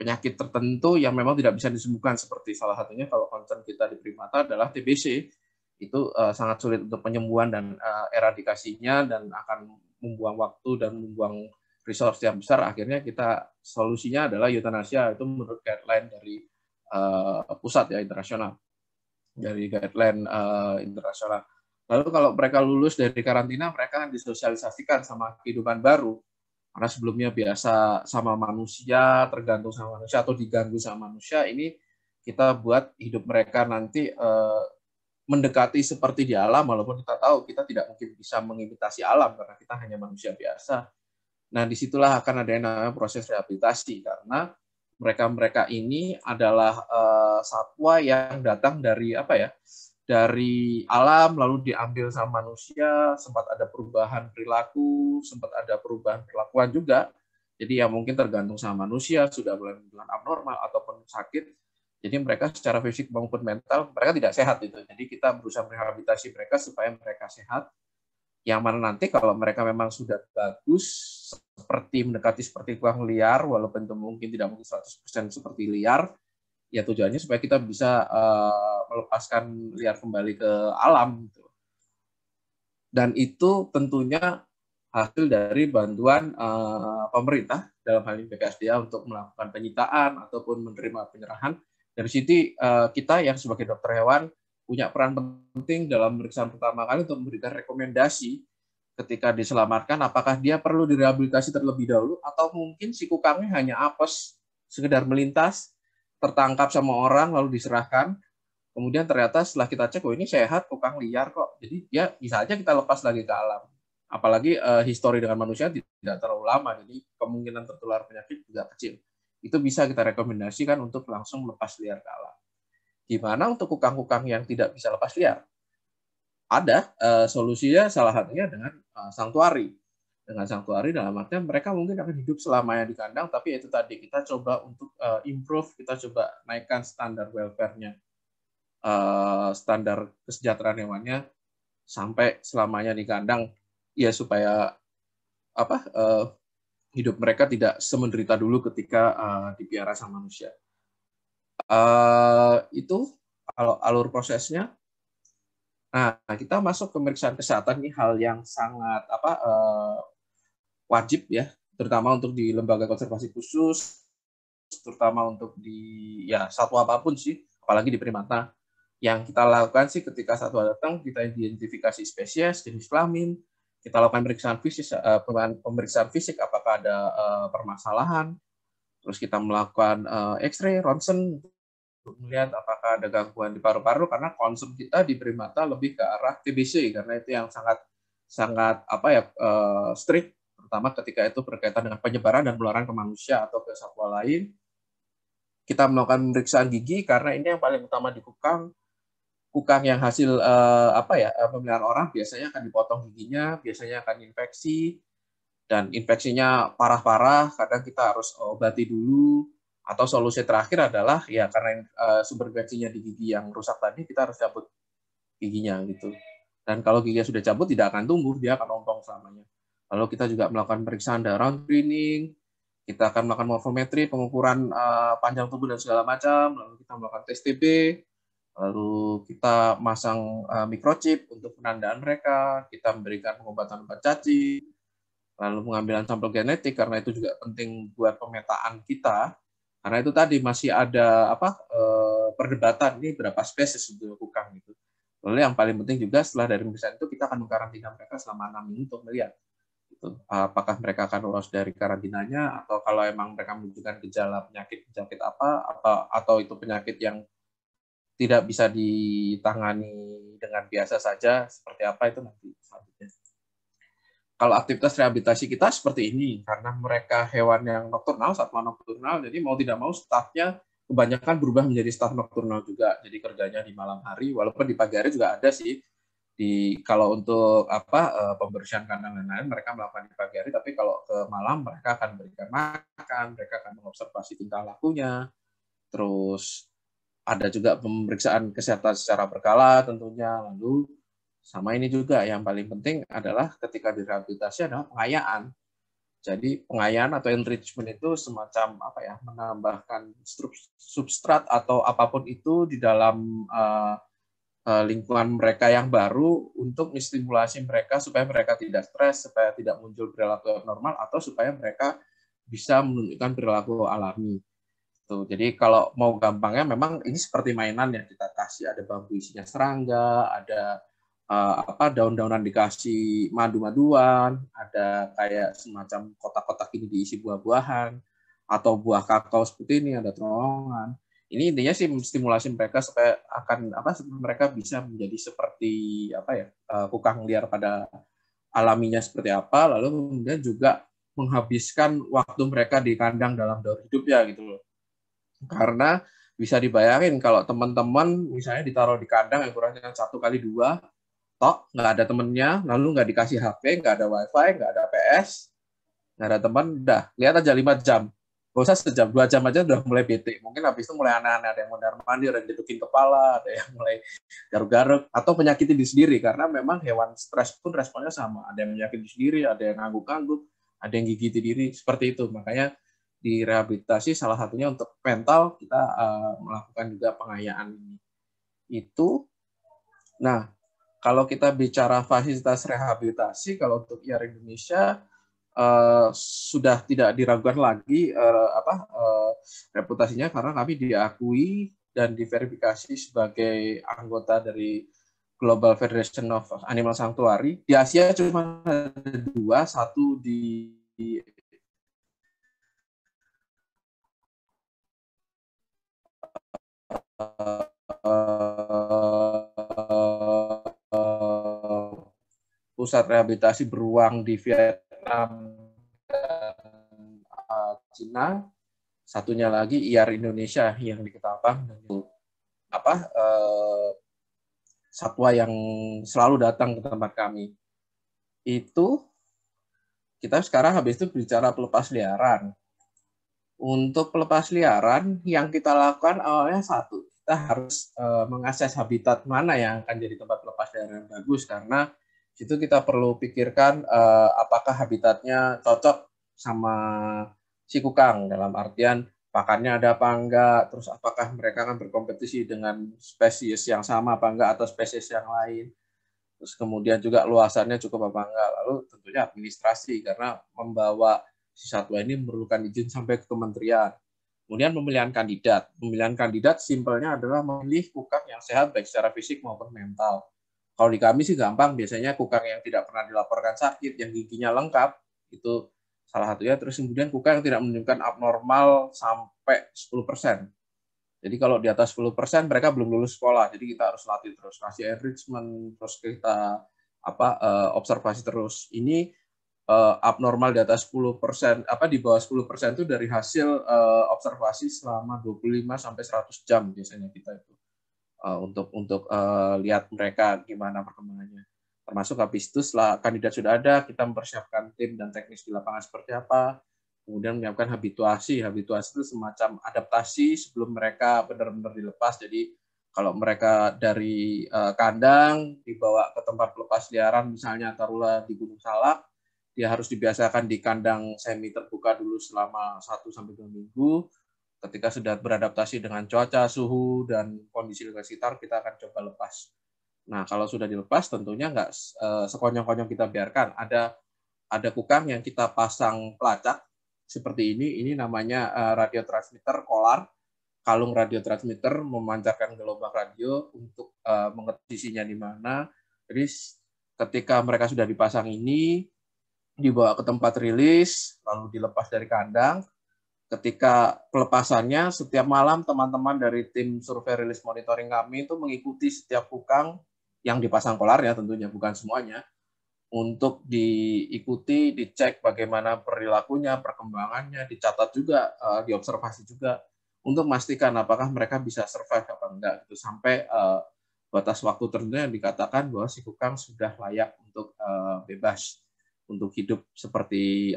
penyakit tertentu yang memang tidak bisa disembuhkan, seperti salah satunya kalau concern kita di primata adalah TBC, itu sangat sulit untuk penyembuhan dan eradikasinya, dan akan membuang waktu dan membuang resource yang besar. Akhirnya kita solusinya adalah eutanasia, itu menurut guideline dari pusat ya, internasional, dari guideline internasional. Lalu kalau mereka lulus dari karantina, mereka akan disosialisasikan sama kehidupan baru. Karena sebelumnya biasa sama manusia, tergantung sama manusia, atau diganggu sama manusia, ini kita buat hidup mereka nanti mendekati seperti di alam, walaupun kita tahu kita tidak mungkin bisa mengimitasi alam, karena kita hanya manusia biasa. Nah, disitulah akan ada yang namanya proses rehabilitasi, karena mereka ini adalah satwa yang datang dari dari alam lalu diambil sama manusia, sempat ada perubahan perilaku, sempat ada perubahan perlakuan juga. Jadi ya mungkin tergantung sama manusia, sudah mulai abnormal ataupun sakit. Jadi mereka secara fisik maupun mental mereka tidak sehat itu. Jadi kita berusaha merehabilitasi mereka supaya mereka sehat. Yang mana nanti kalau mereka memang sudah bagus, seperti mendekati seperti kuang liar, walaupun itu mungkin tidak mungkin 100% seperti liar, ya tujuannya supaya kita bisa melepaskan liar kembali ke alam. Dan itu tentunya hasil dari bantuan pemerintah, dalam hal ini BPSDA, untuk melakukan penyitaan ataupun menerima penyerahan. Dari situ kita yang sebagai dokter hewan punya peran penting dalam pemeriksaan pertama kali untuk memberikan rekomendasi ketika diselamatkan, apakah dia perlu direhabilitasi terlebih dahulu, atau mungkin si kukangnya hanya apes, sekedar melintas, tertangkap sama orang, lalu diserahkan, kemudian ternyata setelah kita cek, oh ini sehat, kukang liar kok, jadi ya bisa aja kita lepas lagi ke alam. Apalagi histori dengan manusia tidak terlalu lama, jadi kemungkinan tertular penyakit juga kecil. Itu bisa kita rekomendasikan untuk langsung lepas liar ke alam. Gimana untuk kukang-kukang yang tidak bisa lepas liar? Ada solusinya, salah satunya dengan sanctuary. Dengan sanctuary dalam artian mereka mungkin akan hidup selamanya di kandang, tapi itu tadi kita coba untuk improve, kita coba naikkan standar welfare-nya, standar kesejahteraan hewannya sampai selamanya di kandang, ya supaya hidup mereka tidak semenderita dulu ketika dipiara sama manusia. Itu kalau alur prosesnya. Nah, kita masuk ke pemeriksaan kesehatan, ini hal yang sangat wajib ya, terutama untuk di lembaga konservasi khusus, terutama untuk di satwa apapun sih, apalagi di primata. Yang kita lakukan sih ketika satwa datang, kita identifikasi spesies, jenis kelamin, kita lakukan pemeriksaan fisik apakah ada permasalahan, terus kita melakukan X-ray, ronsen, untuk melihat apakah ada gangguan di paru-paru, karena concern kita di primata lebih ke arah TBC, karena itu yang sangat strict, terutama ketika itu berkaitan dengan penyebaran dan penularan ke manusia atau ke satwa lain. Kita melakukan pemeriksaan gigi, karena ini yang paling utama di kukang yang hasil pemeliharaan orang biasanya akan dipotong giginya, biasanya akan infeksi, dan infeksinya parah-parah, kadang kita harus obati dulu. Atau solusi terakhir adalah ya karena sumber infeksinya di gigi yang rusak tadi, kita harus cabut giginya gitu. Dan kalau giginya sudah cabut tidak akan tumbuh, dia akan ompong selamanya. Lalu kita juga melakukan pemeriksaan round screening, Kita akan melakukan morfometri, pengukuran panjang tubuh dan segala macam, lalu kita melakukan tes TB, lalu kita masang microchip untuk penandaan mereka, kita memberikan pengobatan obat cacing, lalu pengambilan sampel genetik karena itu juga penting buat pemetaan kita. Karena itu tadi masih ada perdebatan ini berapa spesies untuk kukang gitu. Lalu yang paling penting juga setelah dari pemeriksaan itu kita akan mengkarantina mereka selama 6 minggu untuk melihat apakah mereka akan lolos dari karantinanya, atau kalau emang mereka menunjukkan gejala penyakit apa atau itu penyakit yang tidak bisa ditangani dengan biasa saja, seperti apa itu nanti selanjutnya. Kalau aktivitas rehabilitasi kita seperti ini, karena mereka hewan yang nokturnal, satwa nokturnal, jadi mau tidak mau staffnya kebanyakan berubah menjadi staff nokturnal juga, jadi kerjanya di malam hari, walaupun di pagi hari juga ada sih. Kalau untuk pembersihan kandang dan lain-lain mereka melakukan di pagi hari, tapi kalau ke malam mereka akan berikan makan, mereka akan mengobservasi tingkah lakunya, terus ada juga pemeriksaan kesehatan secara berkala tentunya. Lalu sama ini juga yang paling penting adalah ketika direhabilitasi adalah pengayaan. Jadi pengayaan atau enrichment itu semacam menambahkan substrat atau apapun itu di dalam lingkungan mereka yang baru untuk menstimulasi mereka supaya mereka tidak stres, supaya tidak muncul perilaku normal, atau supaya mereka bisa menunjukkan perilaku alami. Tuh, jadi kalau mau gampangnya memang ini seperti mainan ya, kita kasih ada bambu isinya serangga, ada daun-daunan dikasih madu-maduan, ada kayak semacam kotak-kotak ini diisi buah-buahan, atau buah kakao seperti ini, ada terowongan. Ini intinya sih stimulasi mereka supaya mereka bisa menjadi seperti kukang liar pada alaminya seperti apa, lalu kemudian juga menghabiskan waktu mereka di kandang dalam daur hidup ya gitu loh. Karena bisa dibayangin kalau teman-teman misalnya ditaruh di kandang yang kurangnya 1x2, nggak ada temennya, lalu nggak dikasih HP, nggak ada WiFi, nggak ada PS, nggak ada teman, udah lihat aja 5 jam. Gak usah sejam, 2 jam aja udah mulai bete. Mungkin habis itu mulai aneh-aneh, ada yang mondar-mandir, ada yang dedukin kepala, ada yang mulai garuk-garuk, atau penyakit diri sendiri, karena memang hewan stres pun responnya sama. Ada yang menyakiti sendiri, ada yang ngangguk-ngangguk, ada yang gigiti diri, seperti itu. Makanya di rehabilitasi salah satunya untuk mental, kita melakukan juga pengayaan ini. Itu, nah, kalau kita bicara fasilitas rehabilitasi, kalau untuk IAR Indonesia, sudah tidak diragukan lagi reputasinya karena kami diakui dan diverifikasi sebagai anggota dari Global Federation of Animal Sanctuary. Di Asia cuma ada 2, satu di pusat rehabilitasi beruang di Vietnam dan Cina, satunya lagi IAR Indonesia yang di Ketapang, satwa yang selalu datang ke tempat kami. Itu kita sekarang habis itu bicara pelepas liaran. Untuk pelepas liaran yang kita lakukan awalnya satu, kita harus mengakses habitat mana yang akan jadi tempat pelepas liaran yang bagus, karena itu kita perlu pikirkan apakah habitatnya cocok sama si kukang, dalam artian pakannya ada apa enggak, terus apakah mereka akan berkompetisi dengan spesies yang sama apa enggak atau spesies yang lain, terus kemudian juga luasannya cukup apa enggak, lalu tentunya administrasi karena membawa si satwa ini memerlukan izin sampai ke kementerian. Kemudian pemilihan kandidat simpelnya adalah memilih kukang yang sehat baik secara fisik maupun mental. Kalau di kami sih gampang, biasanya kukang yang tidak pernah dilaporkan sakit, yang giginya lengkap, itu salah satunya. Terus kemudian kukang yang tidak menunjukkan abnormal sampai 10%. Jadi kalau di atas 10% mereka belum lulus sekolah, jadi kita harus latih terus, kasih enrichment, terus kita observasi terus. Ini abnormal di atas 10%, di bawah 10% itu dari hasil observasi selama 25-100 jam biasanya kita itu. Untuk lihat mereka gimana perkembangannya. Termasuk habis itu setelah kandidat sudah ada, kita mempersiapkan tim dan teknis di lapangan seperti apa, kemudian menyiapkan habituasi. Habituasi itu semacam adaptasi sebelum mereka benar-benar dilepas. Jadi kalau mereka dari kandang dibawa ke tempat pelepas liaran, misalnya taruhlah di Gunung Salak, dia harus dibiasakan di kandang semi terbuka dulu selama 1-2 minggu. Ketika sudah beradaptasi dengan cuaca, suhu, dan kondisi lingkungan sekitar, kita akan coba lepas. Nah, kalau sudah dilepas, tentunya nggak sekonyong-konyong kita biarkan. Ada kukang yang kita pasang pelacak seperti ini. Ini namanya radiotransmitter kolar. Kalung radiotransmitter memancarkan gelombang radio untuk mengetahui sisinya di mana. Jadi ketika mereka sudah dipasang ini, dibawa ke tempat rilis, lalu dilepas dari kandang. Ketika pelepasannya, setiap malam teman-teman dari tim survei rilis monitoring kami itu mengikuti setiap kukang yang dipasang kolarnya, tentunya bukan semuanya, untuk diikuti, dicek bagaimana perilakunya, perkembangannya, dicatat juga, diobservasi juga, untuk memastikan apakah mereka bisa survive apa enggak, gitu. Sampai batas waktu tertentu yang dikatakan bahwa si kukang sudah layak untuk bebas, untuk hidup seperti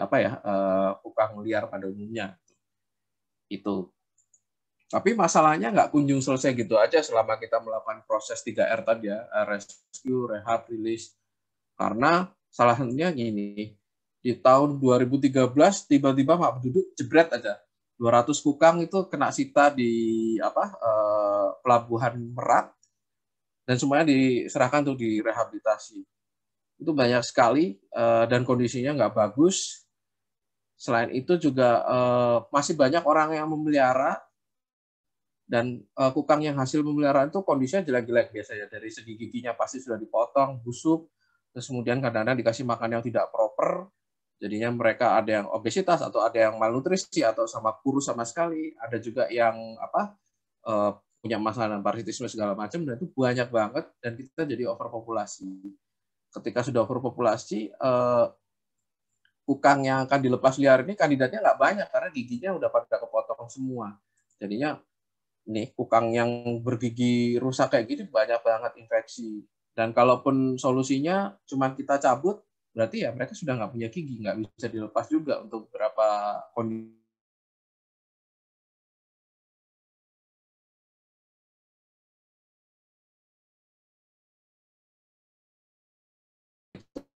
kukang liar pada umumnya. Itu. Tapi masalahnya nggak kunjung selesai gitu aja selama kita melakukan proses 3R tadi ya, rescue, rehab, release. Karena salah satunya gini, di tahun 2013 tiba-tiba Pak Penduduk jebret aja. 200 kukang itu kena sita di Pelabuhan Merak, dan semuanya diserahkan untuk direhabilitasi. Itu banyak sekali dan kondisinya nggak bagus. Selain itu juga masih banyak orang yang memelihara, dan kukang yang hasil pemeliharaan itu kondisinya jelek-jelek biasanya. Dari segi giginya pasti sudah dipotong, busuk, terus kemudian kadang-kadang dikasih makan yang tidak proper, jadinya mereka ada yang obesitas atau ada yang malnutrisi atau sama kurus sama sekali, ada juga yang punya masalah dengan parasitisme segala macam, dan itu banyak banget, dan kita jadi overpopulasi. Ketika sudah overpopulasi, kukang yang akan dilepas liar ini kandidatnya nggak banyak karena giginya udah pada kepotong semua. Jadinya nih kukang yang bergigi rusak kayak gini banyak banget infeksi. Dan kalaupun solusinya cuma kita cabut, berarti ya mereka sudah nggak punya gigi, nggak bisa dilepas juga untuk beberapa kondisi.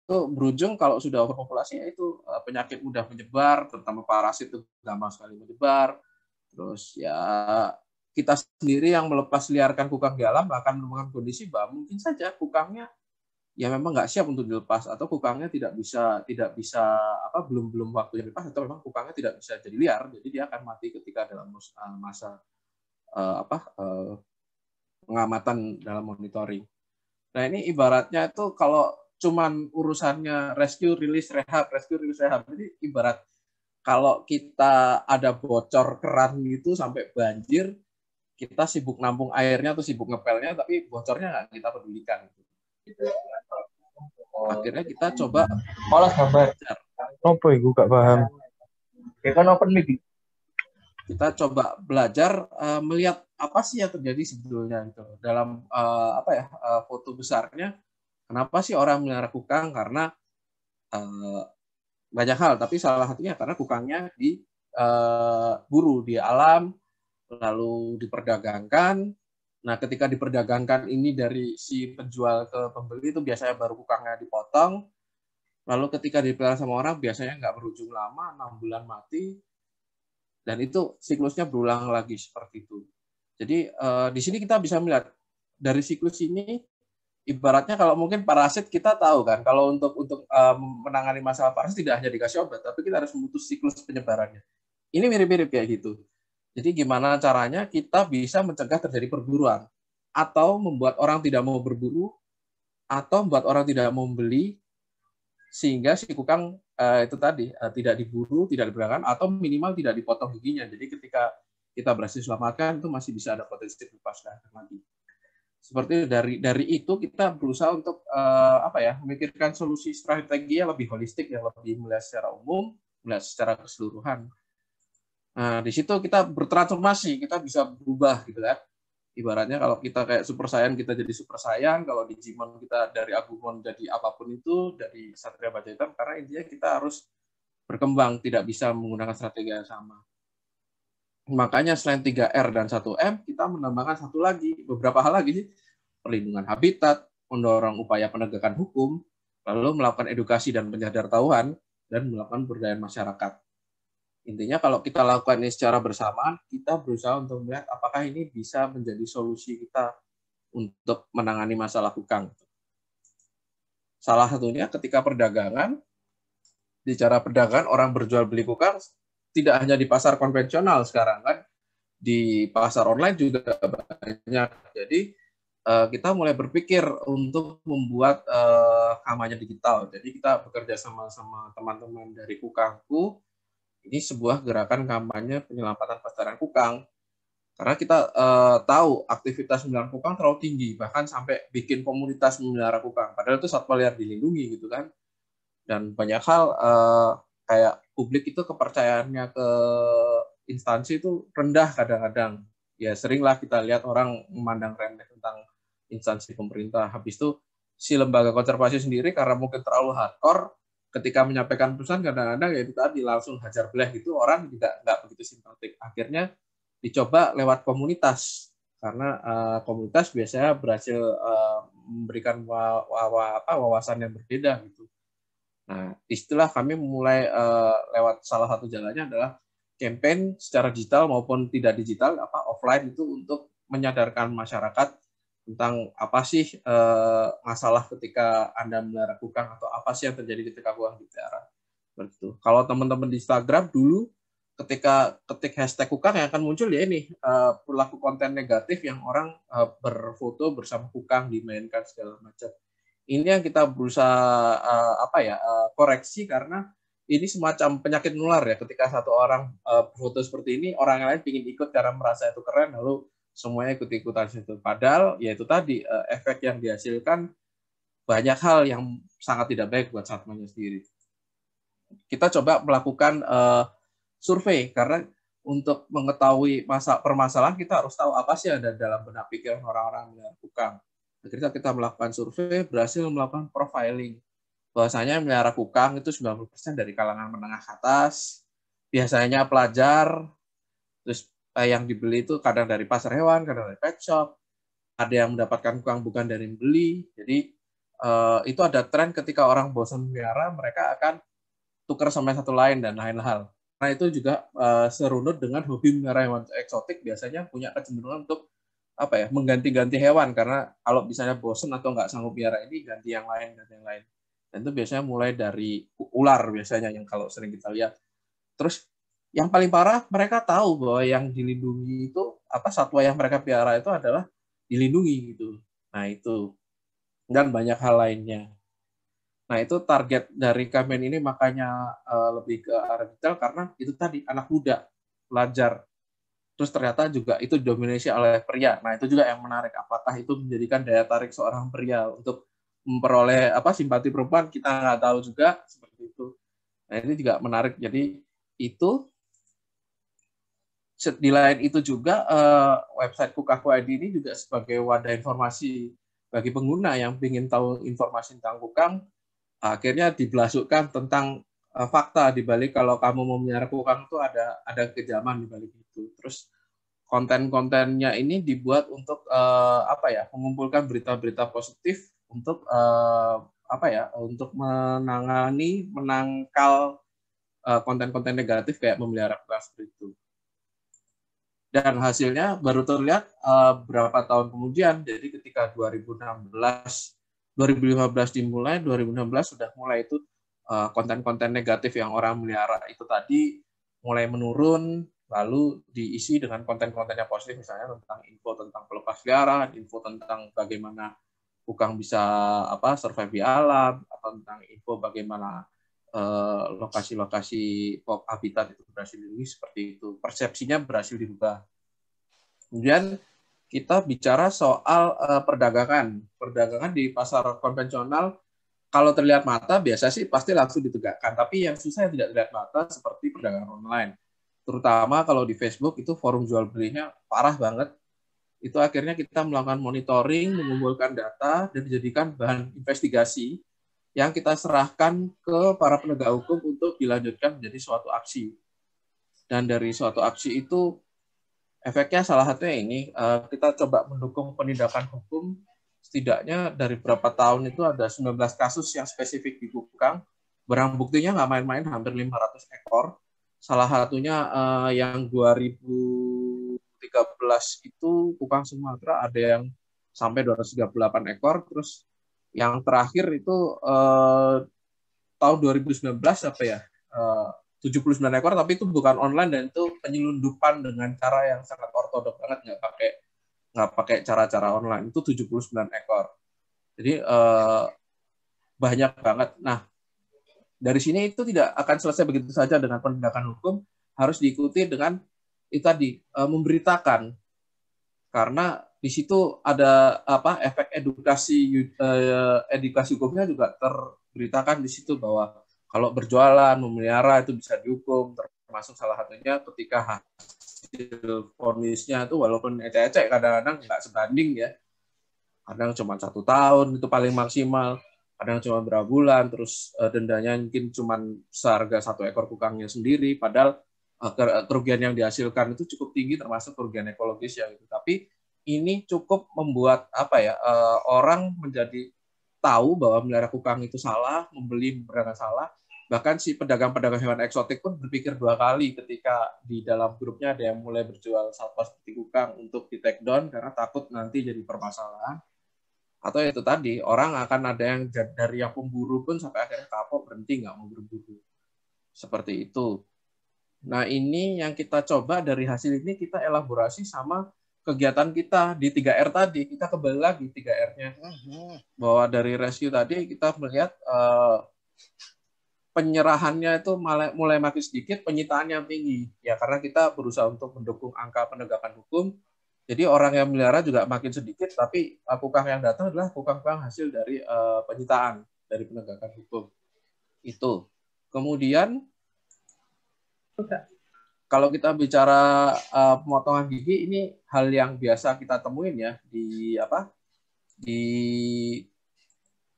Itu berujung kalau sudah overpopulasi ya itu penyakit mudah menyebar, terutama parasit itu gampang sekali menyebar. Terus ya kita sendiri yang melepas liarkan kukang di alam akan menemukan kondisi bahwa mungkin saja kukangnya ya memang nggak siap untuk dilepas, atau kukangnya tidak bisa belum waktunya dilepas, atau memang kukangnya tidak bisa jadi liar, jadi dia akan mati ketika dalam masa pengamatan dalam monitoring. Nah ini ibaratnya itu kalau cuman urusannya rescue, release, rehab. Jadi ibarat kalau kita ada bocor keran gitu sampai banjir, kita sibuk nampung airnya atau sibuk ngepelnya, tapi bocornya nggak kita pedulikan. Akhirnya kita coba belajar. Apa itu gak paham? Kita coba belajar melihat apa sih yang terjadi sebetulnya itu dalam foto besarnya. Kenapa sih orang melihara kukang? Karena banyak hal, tapi salah satunya karena kukangnya diburu di alam, lalu diperdagangkan. Nah, ketika diperdagangkan ini dari si penjual ke pembeli itu biasanya baru kukangnya dipotong. Lalu ketika dipelihara sama orang biasanya nggak berujung lama, 6 bulan mati. Dan itu siklusnya berulang lagi seperti itu. Jadi di sini kita bisa melihat dari siklus ini, ibaratnya kalau mungkin parasit kita tahu kan, kalau untuk menangani masalah parasit tidak hanya dikasih obat, tapi kita harus memutus siklus penyebarannya. Ini mirip-mirip kayak gitu. Jadi gimana caranya kita bisa mencegah terjadi perburuan, atau membuat orang tidak mau berburu, atau membuat orang tidak mau membeli, sehingga si kukang itu tadi tidak diburu, tidak diperdagangkan, atau minimal tidak dipotong giginya. Jadi ketika kita berhasil selamatkan, itu masih bisa ada potensi lepaskan lagi. Seperti dari itu kita berusaha untuk memikirkan solusi strategi yang lebih holistik, yang lebih melihat secara umum, melihat secara keseluruhan. Nah, di situ kita bertransformasi, kita bisa berubah gitu kan. Ibaratnya kalau kita kayak Super Saiyan, kita jadi Super Saiyan, kalau di Digimon kita dari Agumon jadi apapun itu, dari Satria Baja Hitam, karena intinya kita harus berkembang, tidak bisa menggunakan strategi yang sama. Makanya selain 3R dan 1M, kita menambahkan satu lagi, beberapa hal lagi sih, perlindungan habitat, mendorong upaya penegakan hukum, lalu melakukan edukasi dan penyadartahuan, dan melakukan pemberdayaan masyarakat. Intinya kalau kita lakukan ini secara bersamaan, kita berusaha untuk melihat apakah ini bisa menjadi solusi kita untuk menangani masalah kukang. Salah satunya ketika perdagangan, di cara perdagangan orang berjual beli kukang tidak hanya di pasar konvensional sekarang kan, di pasar online juga banyak. Jadi kita mulai berpikir untuk membuat kampanye digital. Jadi kita bekerja sama teman-teman dari Kukangku. Ini sebuah gerakan kampanye penyelamatan pelestarian kukang. Karena kita tahu aktivitas memelihara kukang terlalu tinggi, bahkan sampai bikin komunitas memelihara kukang. Padahal itu satwa liar dilindungi gitu kan. Dan banyak hal kayak publik itu kepercayaannya ke instansi itu rendah kadang-kadang. Ya seringlah kita lihat orang memandang rendah tentang instansi pemerintah. Habis itu si lembaga konservasi sendiri karena mungkin terlalu hardcore, ketika menyampaikan pesan kadang-kadang ya itu tadi langsung hajar belah gitu, orang nggak begitu simpatik. Akhirnya dicoba lewat komunitas karena komunitas biasanya berhasil memberikan wawasan yang berbeda gitu. Nah, istilah kami mulai lewat salah satu jalannya adalah campaign secara digital maupun tidak digital, offline itu untuk menyadarkan masyarakat tentang apa sih masalah ketika Anda melihara kukang atau apa sih yang terjadi ketika kukang dipelihara. Begitu. Kalau teman-teman di Instagram dulu ketika ketik hashtag kukang yang akan muncul ya ini perilaku konten negatif yang orang berfoto bersama kukang dimainkan segala macam. Ini yang kita berusaha koreksi karena ini semacam penyakit menular ya. Ketika satu orang berfoto seperti ini, orang lain ingin ikut karena merasa itu keren, lalu semuanya ikut-ikutan situ. Padahal ya itu tadi efek yang dihasilkan banyak hal yang sangat tidak baik buat satwanya sendiri. Kita coba melakukan survei karena untuk mengetahui permasalahan kita harus tahu apa sih ada dalam benak pikiran orang-orang yang kukang. Akhirnya kita melakukan survei, berhasil melakukan profiling. Bahwasanya melihara kukang itu 90% dari kalangan menengah ke atas, biasanya pelajar, terus yang dibeli itu kadang dari pasar hewan, kadang dari pet shop, ada yang mendapatkan kukang bukan dari yang beli. Jadi itu ada tren ketika orang bosan melihara, mereka akan tukar sama satu lain dan lain hal. Nah itu juga serunut dengan hobi melihara hewan eksotik, biasanya punya kecenderungan untuk mengganti-ganti hewan, karena kalau misalnya bosan atau nggak sanggup melihara ini, ganti yang lain. Dan itu biasanya mulai dari ular biasanya yang kalau sering kita lihat. Terus yang paling parah, mereka tahu bahwa yang dilindungi itu satwa yang mereka pelihara itu adalah dilindungi gitu. Nah itu dan banyak hal lainnya. Nah itu target dari campaign ini, makanya lebih ke arah detail karena itu tadi anak muda, pelajar. Terus ternyata juga itu dominasi oleh pria. Nah itu juga yang menarik. Apakah itu menjadikan daya tarik seorang pria untuk memperoleh simpati perempuan? Kita nggak tahu juga seperti itu. Nah ini juga menarik. Jadi itu di lain itu juga website Kukang.id ini juga sebagai wadah informasi bagi pengguna yang ingin tahu informasi tentang kukang. Akhirnya dibelasukkan tentang fakta di balik kalau kamu mau melihara kukang itu ada kejaman di balik itu. Terus konten-kontennya ini dibuat untuk mengumpulkan berita-berita positif untuk untuk menangkal konten-konten negatif kayak memelihara kukang seperti itu. Dan hasilnya baru terlihat berapa tahun kemudian. Jadi ketika 2015 dimulai, 2016 sudah mulai itu konten-konten negatif yang orang melihara itu tadi mulai menurun, lalu diisi dengan konten-konten yang positif, misalnya tentang info tentang pelepas liaran, info tentang bagaimana kukang bisa survive di alam, atau tentang info bagaimana lokasi-lokasi habitat itu berhasil dilindungi, seperti itu. Persepsinya berhasil dirubah. Kemudian kita bicara soal perdagangan. Perdagangan di pasar konvensional, kalau terlihat mata biasa sih pasti langsung ditegakkan. Tapi yang susah yang tidak terlihat mata seperti perdagangan online. Terutama kalau di Facebook itu forum jual belinya parah banget. Itu akhirnya kita melakukan monitoring, mengumpulkan data, dan dijadikan bahan investigasi yang kita serahkan ke para penegak hukum untuk dilanjutkan menjadi suatu aksi. Dan dari suatu aksi itu, efeknya salah satunya ini, kita coba mendukung penindakan hukum. Setidaknya dari berapa tahun itu ada 19 kasus yang spesifik di kukang, Barang buktinya nggak main-main, hampir 500 ekor. Salah satunya yang 2013 itu kukang Sumatera ada yang sampai 238 ekor. Terus yang terakhir itu tahun 2019 apa ya? 79 ekor, tapi itu bukan online dan itu penyelundupan dengan cara yang sangat ortodok banget, nggak pakai cara-cara online. Itu 79 ekor. Jadi banyak banget. Nah, dari sini itu tidak akan selesai begitu saja dengan penegakan hukum, harus diikuti dengan itu tadi memberitakan, karena di situ ada efek edukasi hukumnya juga terberitakan di situ bahwa kalau berjualan memelihara itu bisa dihukum, termasuk salah satunya ketika hasil vonisnya itu walaupun ecek-ecek kadang-kadang nggak sebanding ya, kadang cuma 1 tahun itu paling maksimal, kadang cuma berapa bulan, terus dendanya mungkin cuma seharga 1 ekor kukangnya sendiri, padahal kerugian yang dihasilkan itu cukup tinggi, termasuk kerugian ekologis ya gitu. Tapi ini cukup membuat orang menjadi tahu bahwa melihara kukang itu salah, membeli berdagang salah. Bahkan si pedagang-pedagang hewan eksotik pun berpikir 2 kali ketika di dalam grupnya ada yang mulai berjual satwa seperti kukang untuk di take down karena takut nanti jadi permasalahan. Atau itu tadi, orang akan ada yang dari yang pemburu pun sampai akhirnya kapok, berhenti nggak mau berburu. Seperti itu. Nah, ini yang kita coba dari hasil ini kita elaborasi sama kegiatan kita di 3R tadi. Kita kembali lagi 3R-nya. Bahwa dari rescue tadi kita melihat penyerahannya itu mulai makin sedikit, penyitaannya tinggi. Ya, karena kita berusaha untuk mendukung angka penegakan hukum. Jadi orang yang melihara juga makin sedikit, tapi kukang yang datang adalah kukang-kukang hasil dari penyitaan, dari penegakan hukum. Itu. Kemudian, kalau kita bicara pemotongan gigi, ini hal yang biasa kita temuin ya di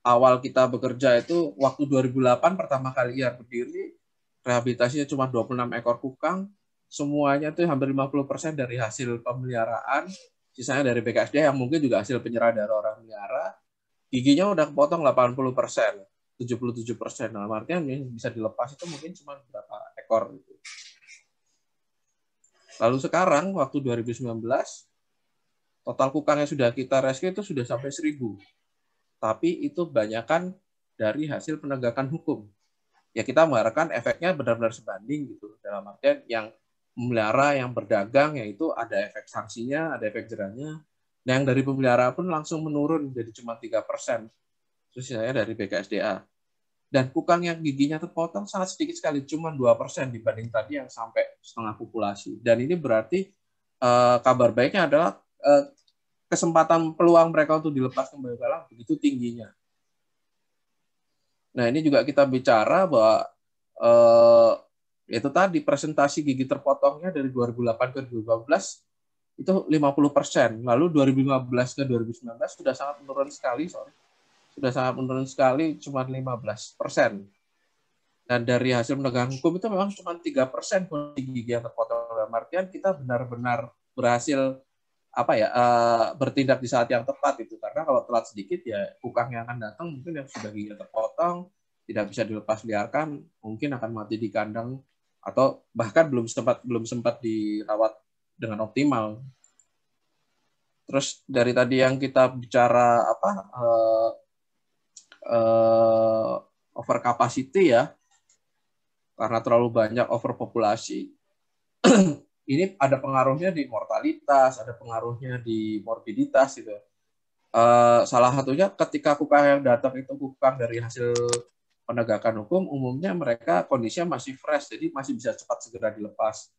awal kita bekerja itu waktu 2008 pertama kali IAR berdiri, rehabilitasinya cuma 26 ekor kukang, semuanya itu hampir 50% dari hasil pemeliharaan, sisanya dari BKSDA yang mungkin juga hasil penyerahan dari orang melihara, giginya udah kepotong 80%, 77%. Dalam artian bisa dilepas itu mungkin cuma berapa ekor gitu. Lalu sekarang waktu 2019 total kukang yang sudah kita rescue itu sudah sampai 1.000. Tapi itu banyakkan dari hasil penegakan hukum. Ya kita mengharapkan efeknya benar-benar sebanding gitu. Dalam artian yang memelihara, yang berdagang, yaitu ada efek sanksinya, ada efek jerahnya. Nah, yang dari pemelihara pun langsung menurun jadi cuma 3%. Terus saya dari BKSDA. Dan kukang yang giginya terpotong sangat sedikit sekali, cuma 2% dibanding tadi yang sampai setengah populasi. Dan ini berarti kabar baiknya adalah kesempatan peluang mereka untuk dilepas kembali ke alam begitu tingginya. Nah, ini juga kita bicara bahwa itu tadi presentasi gigi terpotongnya dari 2008 ke 2015 itu 50%. Lalu 2015 ke 2019 sudah sangat menurun sekali, sudah sangat menurun sekali, cuma 15%. Dan dari hasil penegakan hukum itu memang cuma 3% gigi yang terpotong. Dalam artian kita benar-benar berhasil bertindak di saat yang tepat itu, karena kalau telat sedikit ya kukang yang akan datang mungkin yang sudah gigi terpotong tidak bisa dilepas liarkan, mungkin akan mati di kandang atau bahkan belum sempat dirawat dengan optimal. Terus dari tadi yang kita bicara over capacity ya, karena terlalu banyak overpopulasi. Ini ada pengaruhnya di mortalitas, ada pengaruhnya di morbiditas gitu. Salah satunya ketika kukang yang datang itu kukang dari hasil penegakan hukum, umumnya mereka kondisinya masih fresh, jadi masih bisa cepat segera dilepas.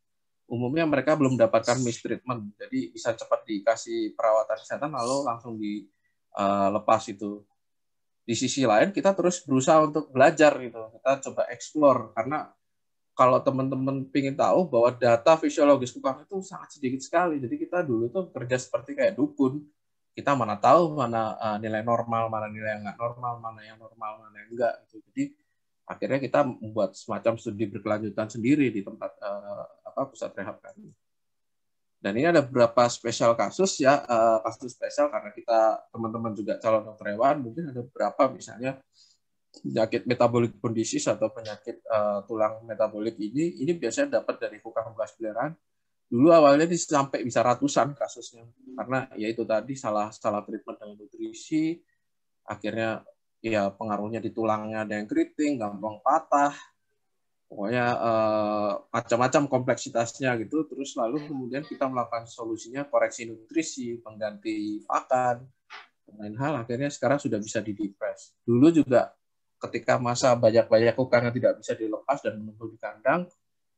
Umumnya mereka belum mendapatkan mistreatment, jadi bisa cepat dikasih perawatan kesehatan lalu langsung dilepas itu. Di sisi lain kita terus berusaha untuk belajar gitu, kita coba explore, karena kalau teman-teman ingin tahu bahwa data fisiologis kukang itu sangat sedikit sekali. Jadi kita dulu itu kerja seperti kayak dukun. Kita mana tahu mana nilai normal, mana nilai yang nggak normal, mana yang normal, mana yang enggak. Gitu. Jadi akhirnya kita membuat semacam studi berkelanjutan sendiri di tempat pusat rehab kami. Dan ini ada beberapa spesial kasus ya, kasus spesial karena kita teman-teman juga calon dokter hewan, mungkin ada beberapa misalnya penyakit metabolic bone disease atau penyakit tulang metabolik ini biasanya dapat dari kukang bekas peliharaan. Dulu awalnya sampai bisa ratusan kasusnya, karena ya itu tadi salah treatment dengan nutrisi, akhirnya ya pengaruhnya di tulangnya ada yang keriting, gampang patah, pokoknya macam-macam kompleksitasnya gitu. Terus lalu kemudian kita melakukan solusinya koreksi nutrisi, pengganti pakan, dan lain hal, akhirnya sekarang sudah bisa didepres. Dulu juga ketika masa banyak kukang yang tidak bisa dilepas dan menumpuk di kandang,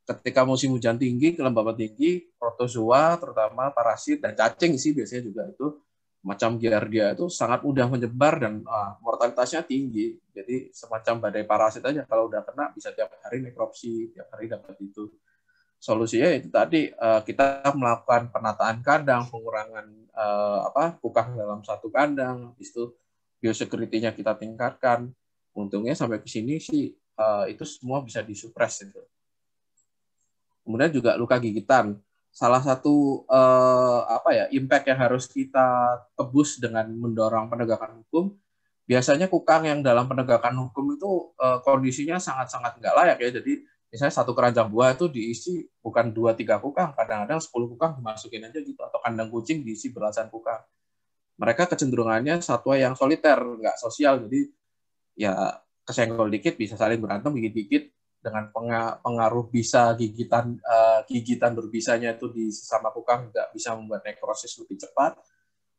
ketika musim hujan tinggi, kelembapan tinggi, protozoa terutama parasit dan cacing sih biasanya juga itu macam giardia itu sangat mudah menyebar dan mortalitasnya tinggi. Jadi semacam badai parasit aja, kalau udah kena bisa tiap hari nekropsi, tiap hari dapat itu. Solusinya itu tadi kita melakukan penataan kandang, pengurangan kukang dalam satu kandang, itu biosecurity-nya kita tingkatkan. Untungnya sampai ke sini sih itu semua bisa disupres itu. Kemudian juga luka gigitan. Salah satu impact yang harus kita tebus dengan mendorong penegakan hukum. Biasanya kukang yang dalam penegakan hukum itu kondisinya sangat-sangat nggak layak ya. Jadi misalnya satu keranjang buah itu diisi bukan 2-3 kukang, kadang-kadang 10 kukang dimasukin aja gitu, atau kandang kucing diisi belasan kukang. Mereka kecenderungannya satwa yang soliter, nggak sosial. Jadi ya kesenggol dikit bisa saling berantem, gigit-gigit, dengan pengaruh bisa gigitan berbisanya itu di sesama kukang juga bisa membuat nekrosis lebih cepat.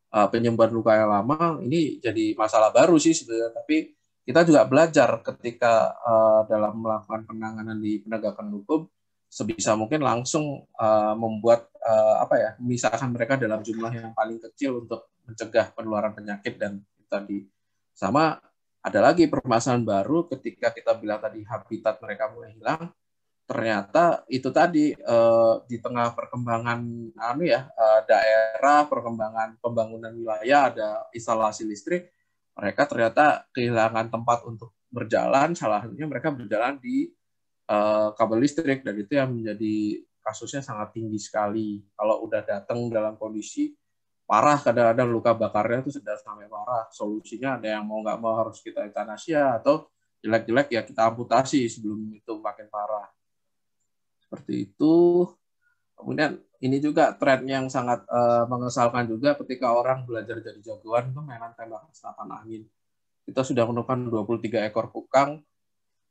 Penyembuhan luka yang lama ini jadi masalah baru sih sebenarnya, tapi kita juga belajar ketika dalam melakukan penanganan di penegakan hukum sebisa mungkin langsung membuat memisahkan mereka dalam jumlah yang paling kecil untuk mencegah penularan penyakit. Dan tadi sama ada lagi permasalahan baru ketika kita bilang tadi habitat mereka mulai hilang, ternyata itu tadi di tengah perkembangan daerah, perkembangan pembangunan wilayah, ada instalasi listrik, mereka ternyata kehilangan tempat untuk berjalan, salah satunya mereka berjalan di kabel listrik, dan itu yang menjadi kasusnya sangat tinggi sekali. Kalau udah datang dalam kondisi parah, kadang-kadang luka bakarnya itu sudah sampai parah. Solusinya ada yang mau nggak mau harus kita eutanasia, atau jelek-jelek ya kita amputasi sebelum itu makin parah. Seperti itu. Kemudian ini juga tren yang sangat mengesalkan juga ketika orang belajar jadi jagoan itu mainan tembakan senapan angin. Kita sudah menemukan 23 ekor kukang,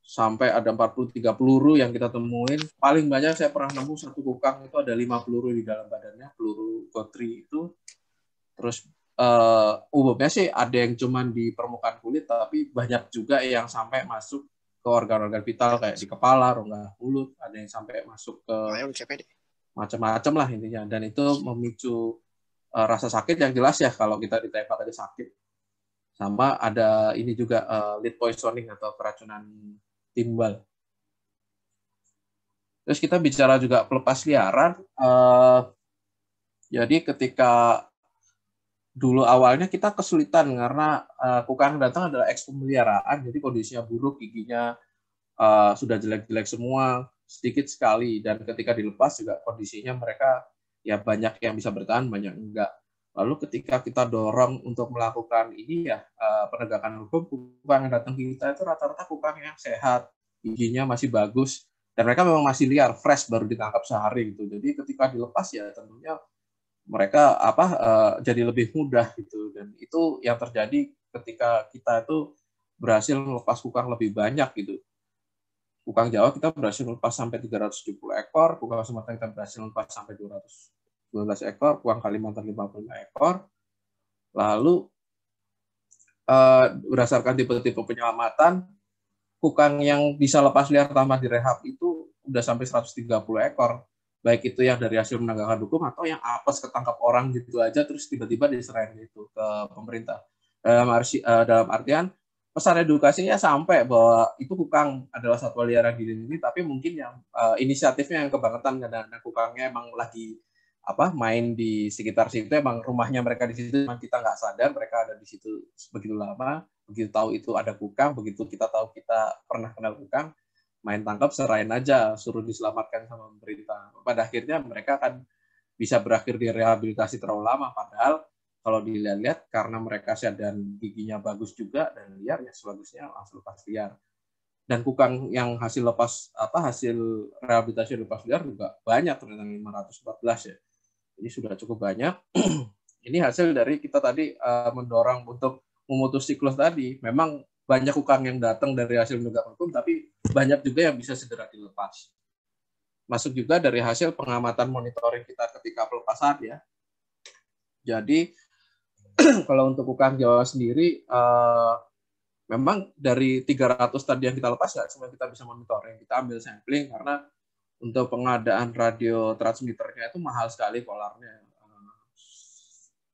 sampai ada 43 peluru yang kita temuin. Paling banyak saya pernah nemu satu kukang itu ada 5 peluru di dalam badannya, peluru gotri itu. Terus umumnya sih ada yang cuma di permukaan kulit, tapi banyak juga yang sampai masuk ke organ-organ vital kayak di kepala, rongga mulut, ada yang sampai masuk ke macam-macam lah intinya. Dan itu memicu rasa sakit yang jelas ya, kalau kita ditembak aja sakit. Sama ada ini juga lead poisoning atau keracunan timbal. Terus kita bicara juga pelepas liaran. Jadi ketika dulu awalnya kita kesulitan karena kukang datang adalah eks pemeliharaan, jadi kondisinya buruk, giginya sudah jelek-jelek semua, sedikit sekali, dan ketika dilepas juga kondisinya mereka ya banyak yang bisa bertahan, banyak enggak. Lalu ketika kita dorong untuk melakukan ini ya penegakan hukum, kukang yang datang ke kita itu rata-rata kukang yang sehat, giginya masih bagus, dan mereka memang masih liar, fresh, baru ditangkap sehari gitu. Jadi ketika dilepas ya tentunya mereka jadi lebih mudah gitu. Dan itu yang terjadi ketika kita itu berhasil melepas kukang lebih banyak gitu. Kukang Jawa kita berhasil melepas sampai 370 ekor, kukang Sumatera kita berhasil melepas sampai 212 ekor, kukang Kalimantan 55 ekor. Lalu berdasarkan tipe-tipe penyelamatan, kukang yang bisa lepas liar tanpa direhab itu udah sampai 130 ekor. Baik itu yang dari hasil penegakan hukum atau yang apes ketangkap orang gitu aja terus tiba-tiba diserahin gitu ke pemerintah. Dalam artian pesan edukasinya sampai bahwa itu kukang adalah satwa liar yang dilindungi, tapi mungkin yang inisiatifnya yang kebangetan, kadang-kadang kukangnya emang lagi main di sekitar situ, emang rumahnya mereka di situ, emang kita nggak sadar mereka ada di situ begitu lama. Begitu tahu itu ada kukang, begitu kita tahu kita pernah kenal kukang, main tangkap, serahin aja, suruh diselamatkan sama pemerintah. Pada akhirnya mereka akan bisa berakhir di rehabilitasi terlalu lama, padahal kalau dilihat-lihat karena mereka sehat dan giginya bagus juga dan liar, ya sebagusnya langsung lepas liar. Dan kukang yang hasil rehabilitasi lepas liar juga banyak, ternyata 514 ya. Ini sudah cukup banyak. Ini hasil dari kita tadi mendorong untuk memutus siklus tadi. Memang banyak kukang yang datang dari hasil menegakkan hukum, tapi banyak juga yang bisa segera dilepas. Masuk juga dari hasil pengamatan monitoring kita ketika pelepasan ya. Jadi kalau untuk kukang Jawa sendiri, memang dari 300 tadi yang kita lepas ya, semua kita bisa monitoring. Kita ambil sampling karena untuk pengadaan radio transmitternya itu mahal sekali polarnya.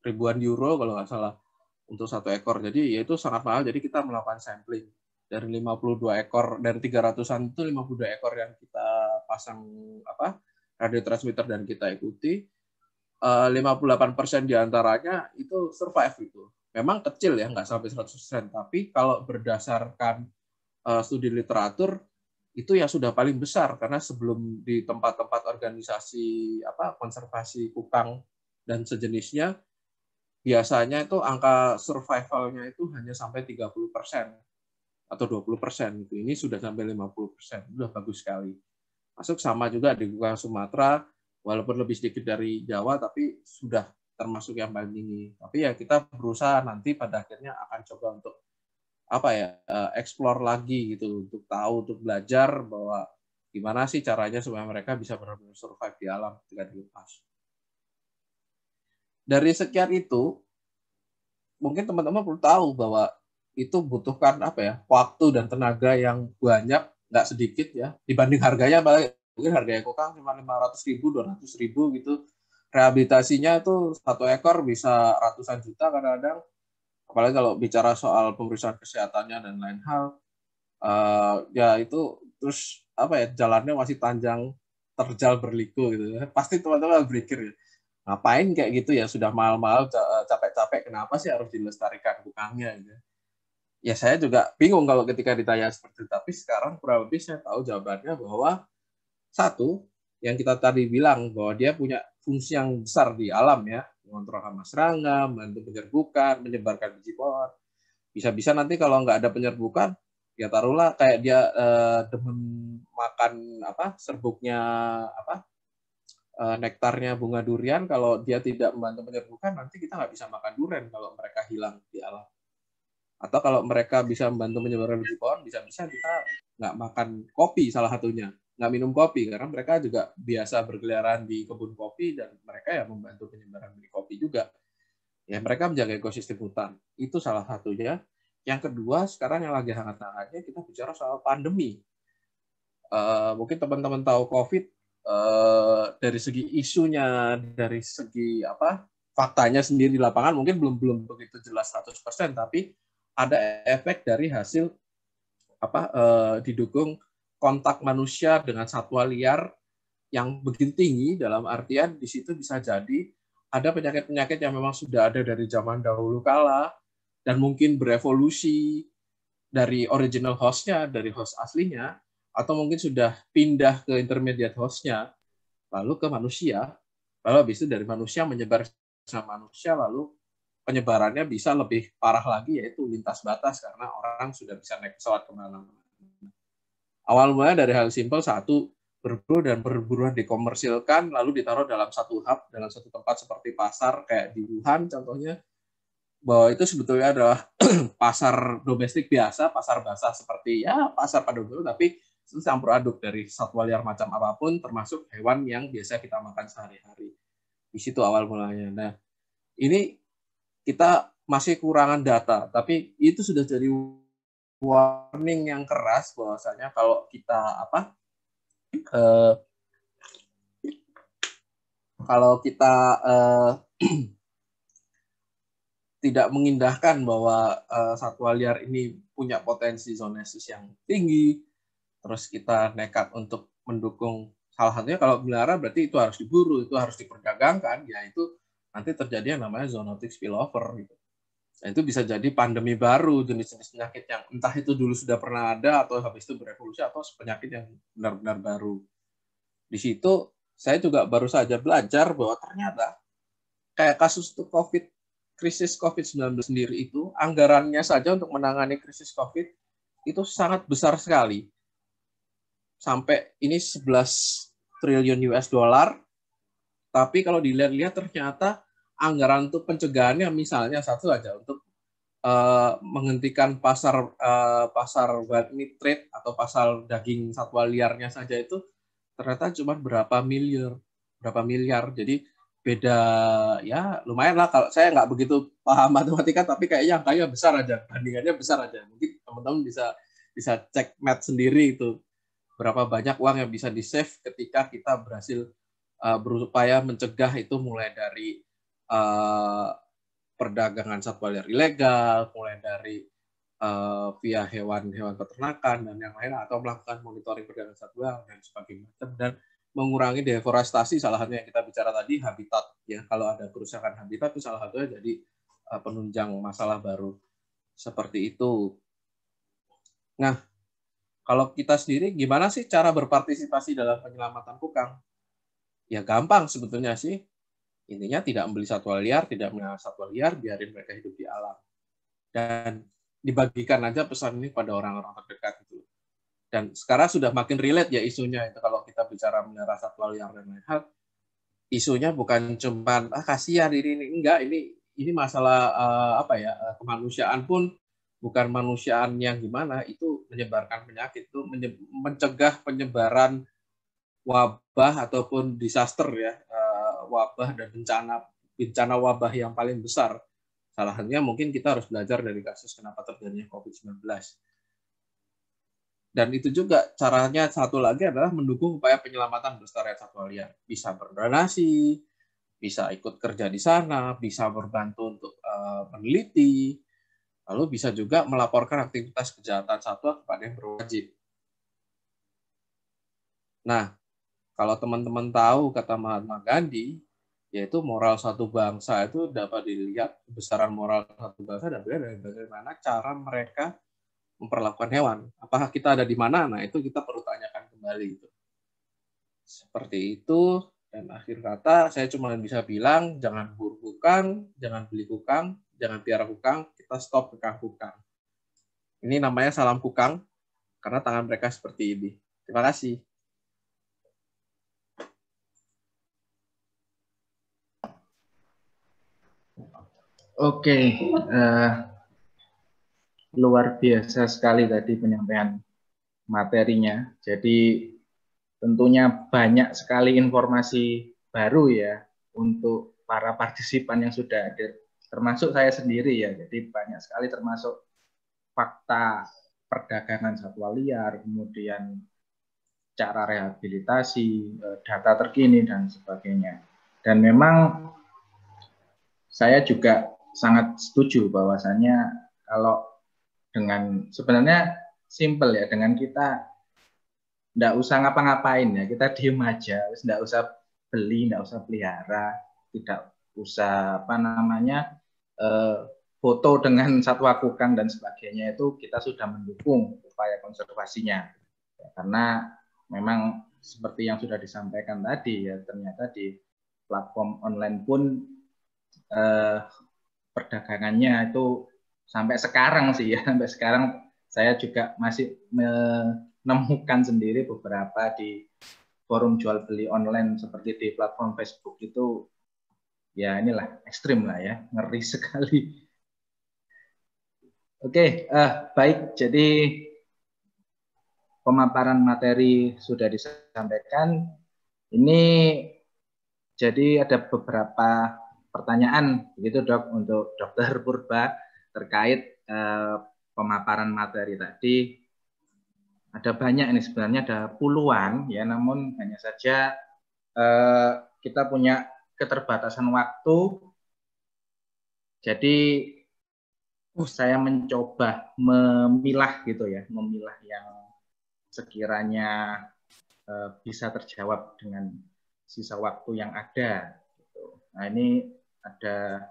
Ribuan euro kalau nggak salah untuk 1 ekor. Jadi ya itu sangat mahal. Jadi kita melakukan sampling dari 52 ekor, dari 300-an itu 52 ekor yang kita pasang radio transmitter dan kita ikuti. 58% diantaranya itu survive itu. Memang kecil ya, nggak sampai 100%. Tapi kalau berdasarkan studi literatur, itu ya sudah paling besar. Karena sebelum di tempat-tempat organisasi konservasi kukang dan sejenisnya, biasanya itu angka survivalnya itu hanya sampai 30% atau 20%. Gitu. Ini sudah sampai 50%. Sudah bagus sekali. Masuk sama juga di kukang Sumatera, walaupun lebih sedikit dari Jawa, tapi sudah termasuk yang paling tinggi. Tapi ya kita berusaha nanti pada akhirnya akan coba untuk explore lagi gitu, untuk tahu, untuk belajar bahwa gimana sih caranya supaya mereka bisa benar-benar survive di alam ketika dilepas. Dari sekian itu, mungkin teman-teman perlu tahu bahwa itu butuhkan waktu dan tenaga yang banyak, nggak sedikit ya, dibanding harganya, mungkin harganya kukang cuma 500.000, 200.000 gitu. Rehabilitasinya itu 1 ekor bisa ratusan juta kadang-kadang. Apalagi kalau bicara soal pemeriksaan kesehatannya dan lain hal, ya itu terus jalannya masih panjang, terjal berliku gitu. Pasti teman-teman berpikir ya, ngapain kayak gitu ya, sudah mahal-mahal, capek-capek, kenapa sih harus dilestarikan kukangnya gitu. Ya saya juga bingung kalau ketika ditanya seperti itu, tapi sekarang kurang lebih saya tahu jawabannya bahwa satu, yang kita tadi bilang bahwa dia punya fungsi yang besar di alam ya, mengontrol hama serangga, membantu penyerbukan, menyebarkan biji pohon. Bisa-bisa nanti kalau nggak ada penyerbukan, ya taruhlah kayak dia demen makan serbuknya nektarnya bunga durian, kalau dia tidak membantu penyerbukan, nanti kita nggak bisa makan durian kalau mereka hilang di alam. Atau kalau mereka bisa membantu menyebarkan biji pohon, bisa-bisa kita nggak makan kopi salah satunya, nggak minum kopi, karena mereka juga biasa berkeliaran di kebun kopi, dan mereka ya membantu penyebaran biji kopi juga. Ya, mereka menjaga ekosistem hutan. Itu salah satunya. Yang kedua, sekarang yang lagi hangat-hangatnya, kita bicara soal pandemi. Mungkin teman-teman tahu COVID, dari segi isunya, dari segi faktanya sendiri di lapangan mungkin belum begitu jelas 100%, tapi ada efek dari hasil didukung kontak manusia dengan satwa liar yang begitu tinggi, dalam artian di situ bisa jadi ada penyakit-penyakit yang memang sudah ada dari zaman dahulu kala dan mungkin berevolusi dari original host-nya, dari host aslinya, atau mungkin sudah pindah ke intermediate host-nya, lalu ke manusia, lalu habis itu dari manusia menyebar ke manusia, lalu penyebarannya bisa lebih parah lagi, yaitu lintas batas, karena orang sudah bisa naik pesawat kemana-mana. Awal mulanya dari hal simpel, satu, berburu dan perburuan dikomersilkan, lalu ditaruh dalam satu hub, dalam satu tempat seperti pasar, kayak di Wuhan contohnya, bahwa itu sebetulnya adalah pasar domestik biasa, pasar basah seperti ya pasar pada umumnya, tapi itu campur aduk dari satwa liar macam apapun, termasuk hewan yang biasa kita makan sehari-hari. Di situ awal mulanya. Nah, ini kita masih kekurangan data, tapi itu sudah jadi warning yang keras bahwasanya kalau kita tidak mengindahkan bahwa satwa liar ini punya potensi zoonosis yang tinggi, terus kita nekat untuk mendukung, salah satunya kalau melihara berarti itu harus diburu, itu harus diperdagangkan, ya itu nanti terjadi yang namanya zoonotic spillover gitu. Nah, itu bisa jadi pandemi baru, jenis-jenis penyakit yang entah itu dulu sudah pernah ada atau habis itu berevolusi, atau penyakit yang benar-benar baru. Di situ saya juga baru saja belajar bahwa ternyata kayak kasus COVID krisis COVID-19 sendiri itu, anggarannya saja untuk menangani krisis COVID itu sangat besar sekali. Sampai ini 11 triliun US dollar, tapi kalau dilihat-lihat ternyata anggaran untuk pencegahannya misalnya satu aja untuk menghentikan pasar white meat trade atau pasar daging satwa liarnya saja itu ternyata cuma berapa miliar. Jadi beda ya lumayan lah. Kalau saya nggak begitu paham matematika, tapi kayaknya angkanya besar aja, bandingannya besar aja. Mungkin teman-teman bisa cek math sendiri itu berapa banyak uang yang bisa di save ketika kita berhasil berupaya mencegah itu mulai dari perdagangan satwa liar ilegal, mulai dari via hewan-hewan peternakan dan yang lain, atau melakukan monitoring perdagangan satwa dan sebagainya, dan mengurangi deforestasi. Salah satunya yang kita bicara tadi habitat ya, kalau ada kerusakan habitat itu salah satunya jadi penunjang masalah baru seperti itu. Nah, kalau kita sendiri gimana sih cara berpartisipasi dalam penyelamatan kukang? Ya gampang sebetulnya sih. Intinya tidak membeli satwa liar, tidak melihara satwa liar, biarin mereka hidup di alam. Dan dibagikan aja pesan ini pada orang-orang terdekat itu. Dan sekarang sudah makin relate ya isunya itu, kalau kita bicara melihara satwa liar dan lain hal, isunya bukan cuma kasihan ini enggak, ini masalah kemanusiaan pun bukan manusiaan yang gimana, itu menyebarkan penyakit, itu mencegah penyebaran wabah ataupun disaster ya, wabah dan bencana wabah yang paling besar. Salah satunya mungkin kita harus belajar dari kasus kenapa terjadinya COVID-19. Dan itu juga caranya satu lagi adalah mendukung upaya penyelamatan pelestarian satwa liar. Bisa berdonasi, bisa ikut kerja di sana, bisa berbantu untuk meneliti, lalu bisa juga melaporkan aktivitas kejahatan satwa kepada yang berwajib. Nah, kalau teman-teman tahu kata Mahatma Gandhi, yaitu moral satu bangsa itu dapat dilihat, kebesaran moral satu bangsa dapat dilihat dari bagaimana cara mereka memperlakukan hewan. Apakah kita ada di mana? Nah, itu kita perlu tanyakan kembali. Seperti itu. Dan akhir kata, saya cuma bisa bilang, jangan buru kukang, jangan beli kukang, jangan piara kukang, kita stop kekang kukang. Ini namanya salam kukang, karena tangan mereka seperti ini. Terima kasih. Oke, luar biasa sekali tadi penyampaian materinya. Jadi tentunya banyak sekali informasi baru ya untuk para partisipan yang sudah hadir, termasuk saya sendiri ya. Jadi banyak sekali, termasuk fakta perdagangan satwa liar, kemudian cara rehabilitasi, data terkini dan sebagainya. Dan memang saya juga sangat setuju bahwasannya kalau dengan sebenarnya simple ya, dengan kita nggak usah ngapa-ngapain ya, kita diem aja, nggak usah beli, nggak usah pelihara, tidak usah foto dengan satwa kukang dan sebagainya, itu kita sudah mendukung upaya konservasinya ya, karena memang seperti yang sudah disampaikan tadi ya, ternyata di platform online pun perdagangannya itu sampai sekarang sih ya, sampai sekarang saya juga masih menemukan sendiri beberapa di forum jual beli online seperti di platform Facebook itu, ya inilah ekstrim lah ya, ngeri sekali. Oke, baik, jadi pemaparan materi sudah disampaikan. Ini jadi ada beberapa pertanyaan begitu Dok untuk Dr. Purba terkait pemaparan materi tadi. Ada banyak ini, sebenarnya ada puluhan ya, namun hanya saja kita punya keterbatasan waktu. Jadi saya mencoba memilah gitu ya, memilah yang sekiranya bisa terjawab dengan sisa waktu yang ada. Nah, ini ada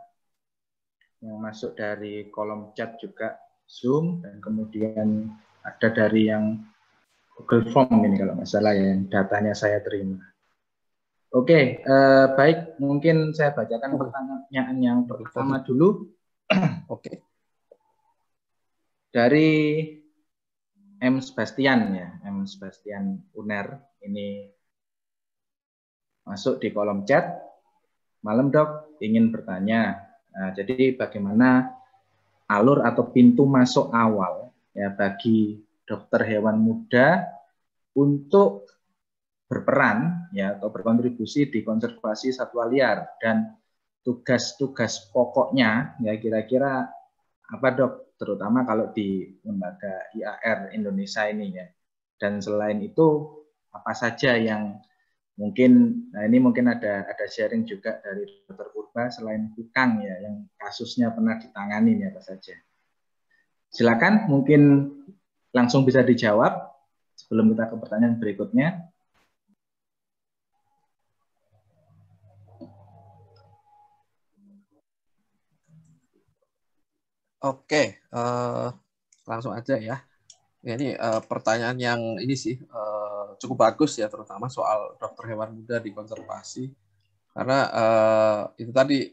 yang masuk dari kolom chat juga Zoom, dan kemudian ada dari yang Google Form ini kalau nggak salah ya, yang datanya saya terima. Oke, baik. Mungkin saya bacakan pertanyaan yang pertama dulu. Oke. Dari M. Sebastian ya, M. Sebastian Uner. Ini masuk di kolom chat. Malam dok, ingin bertanya. Nah, jadi bagaimana alur atau pintu masuk awal ya bagi dokter hewan muda untuk berperan ya atau berkontribusi di konservasi satwa liar, dan tugas-tugas pokoknya ya kira-kira apa dok, terutama kalau di lembaga IAR Indonesia ini ya. Dan selain itu apa saja yang mungkin, nah ini mungkin ada sharing juga dari Dr. Purba, selain kukang ya yang kasusnya pernah ditangani ya apa saja. Silakan, mungkin langsung bisa dijawab sebelum kita ke pertanyaan berikutnya. Oke, langsung aja ya. Ini pertanyaan yang ini sih cukup bagus ya, terutama soal dokter hewan muda di konservasi. Karena itu tadi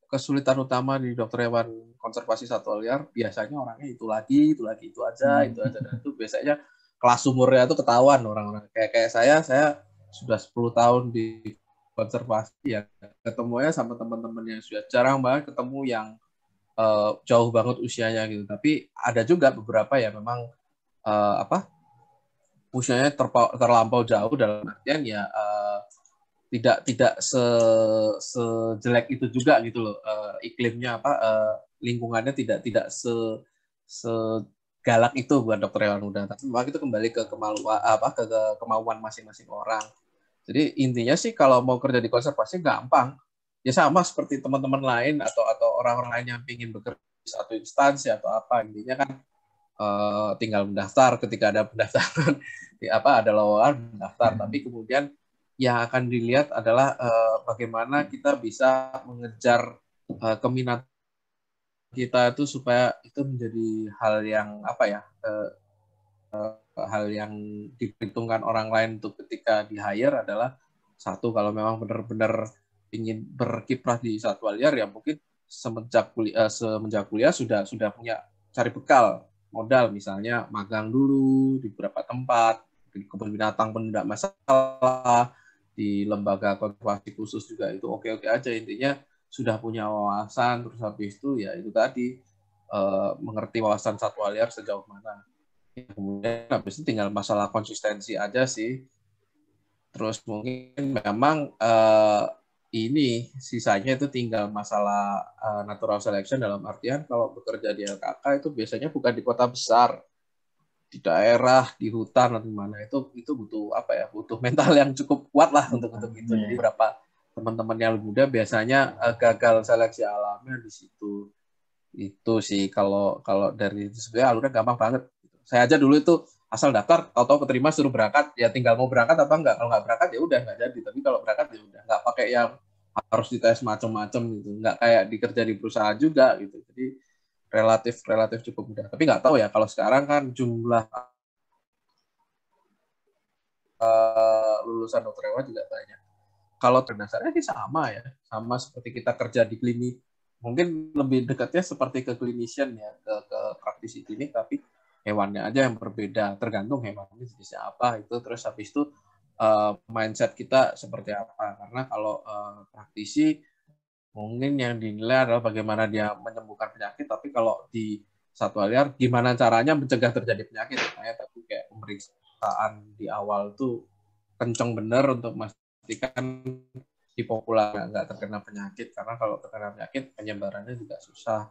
kesulitan utama di dokter hewan konservasi satwa liar, biasanya orangnya itu aja. Dan itu biasanya kelas umurnya itu ketahuan orang-orang. Kayak saya sudah 10 tahun di konservasi ya, ketemunya sama teman-teman yang sudah jarang banget ketemu yang jauh banget usianya gitu. Tapi ada juga beberapa ya memang usianya terlampau jauh, dalam artian ya tidak sejelek itu juga gitu loh, iklimnya lingkungannya tidak segalak itu buat dokter hewan muda. Tapi memang itu kembali ke kemauan masing-masing orang. Jadi intinya sih kalau mau kerja di konservasi gampang. Ya sama seperti teman-teman lain atau orang-orang lain yang ingin bekerja di satu instansi atau apa, intinya kan tinggal mendaftar. Ketika ada pendaftaran ada lowongan mendaftar, tapi kemudian yang akan dilihat adalah bagaimana kita bisa mengejar keminatan kita itu supaya itu menjadi hal yang hal yang diperhitungkan orang lain untuk ketika di hire adalah satu, kalau memang benar-benar ingin berkiprah di satwa liar ya mungkin semenjak kuliah sudah punya cari bekal modal, misalnya magang dulu di beberapa tempat, di kebun binatang pun tidak masalah, di lembaga konservasi khusus juga itu oke-oke aja. Intinya sudah punya wawasan, terus habis itu ya itu tadi mengerti wawasan satwa liar sejauh mana. Kemudian habis itu tinggal masalah konsistensi aja sih. Terus mungkin memang ini sisanya itu tinggal masalah natural selection, dalam artian kalau bekerja di LKK itu biasanya bukan di kota besar, di daerah, di hutan atau mana, itu butuh butuh mental yang cukup kuat lah untuk itu. Jadi beberapa teman-teman yang muda biasanya gagal seleksi alamnya di situ. Itu sih kalau dari itu sebenarnya alurnya gampang banget. Saya aja dulu itu asal daftar, tahu-tahu keterima, suruh berangkat, ya tinggal mau berangkat apa enggak. Kalau nggak berangkat ya udah nggak jadi. Tapi kalau berangkat ya udah, nggak pakai yang harus dites macam-macam gitu. Nggak kayak dikerja di perusahaan juga gitu. Jadi relatif cukup mudah. Tapi nggak tahu ya kalau sekarang kan jumlah lulusan dokter hewan juga banyak. Kalau terdasarnya sih sama ya, sama seperti kita kerja di klinik. Mungkin lebih dekatnya seperti ke clinician ya, ke praktisi klinik, tapi hewannya aja yang berbeda, tergantung hewannya jenisnya apa itu. Terus habis itu mindset kita seperti apa. Karena kalau praktisi mungkin yang dinilai adalah bagaimana dia menyembuhkan penyakit, tapi kalau di satwa liar gimana caranya mencegah terjadi penyakit. Kayak tadi kayak pemeriksaan di awal tuh kenceng bener untuk memastikan di populasi nggak terkena penyakit, karena kalau terkena penyakit penyebarannya juga susah.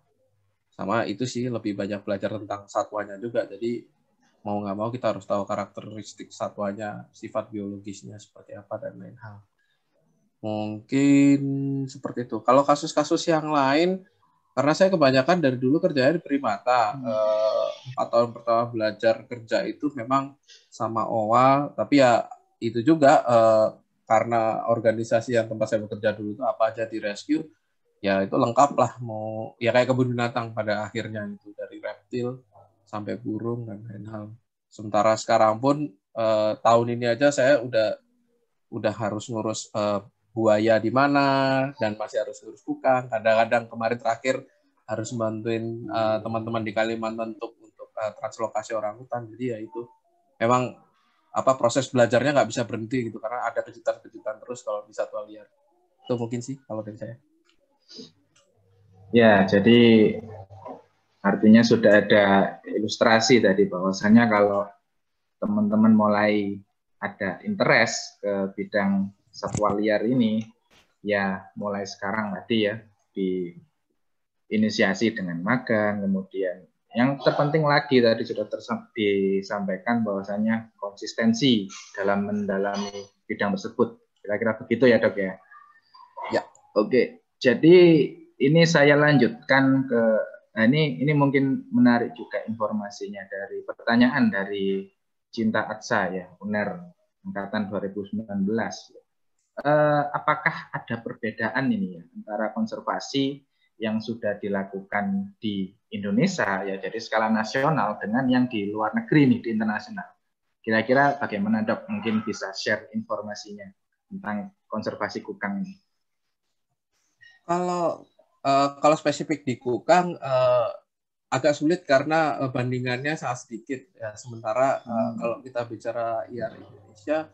Sama itu sih, lebih banyak belajar tentang satwanya juga. Jadi mau nggak mau kita harus tahu karakteristik satwanya, sifat biologisnya seperti apa dan lain hal. Mungkin seperti itu. Kalau kasus-kasus yang lain, karena saya kebanyakan dari dulu kerjanya di primata, 4 tahun pertama belajar kerja itu memang sama OWA, tapi ya itu juga karena organisasi yang tempat saya bekerja dulu itu apa aja di rescue, ya itu lengkap lah, mau ya kayak kebun binatang pada akhirnya, itu dari reptil sampai burung dan lain hal. Sementara sekarang pun tahun ini aja saya udah udah harus ngurus buaya di mana dan masih harus ngurus kukang. Kadang-kadang kemarin terakhir harus bantuin teman-teman di Kalimantan untuk translokasi orang hutan. Jadi ya itu memang proses belajarnya nggak bisa berhenti gitu karena ada kejutan-kejutan terus kalau di satwa liar. Itu mungkin sih kalau dari saya. Ya, jadi artinya sudah ada ilustrasi tadi bahwasanya kalau teman-teman mulai ada interest ke bidang satwa liar ini, ya mulai sekarang tadi ya diinisiasi dengan magang, kemudian yang terpenting lagi tadi sudah disampaikan bahwasanya konsistensi dalam mendalami bidang tersebut. Kira-kira begitu ya Dok ya? Ya. Oke, jadi ini saya lanjutkan ke, nah ini mungkin menarik juga informasinya dari pertanyaan dari Cinta Atsa ya, UNER angkatan 2019. Apakah ada perbedaan ini ya antara konservasi yang sudah dilakukan di Indonesia ya jadi skala nasional dengan yang di luar negeri nih di internasional. Kira-kira bagaimana Dok? Mungkin bisa share informasinya tentang konservasi kukang ini. Kalau spesifik di kukang agak sulit karena bandingannya sangat sedikit ya. Sementara kalau kita bicara IAR Indonesia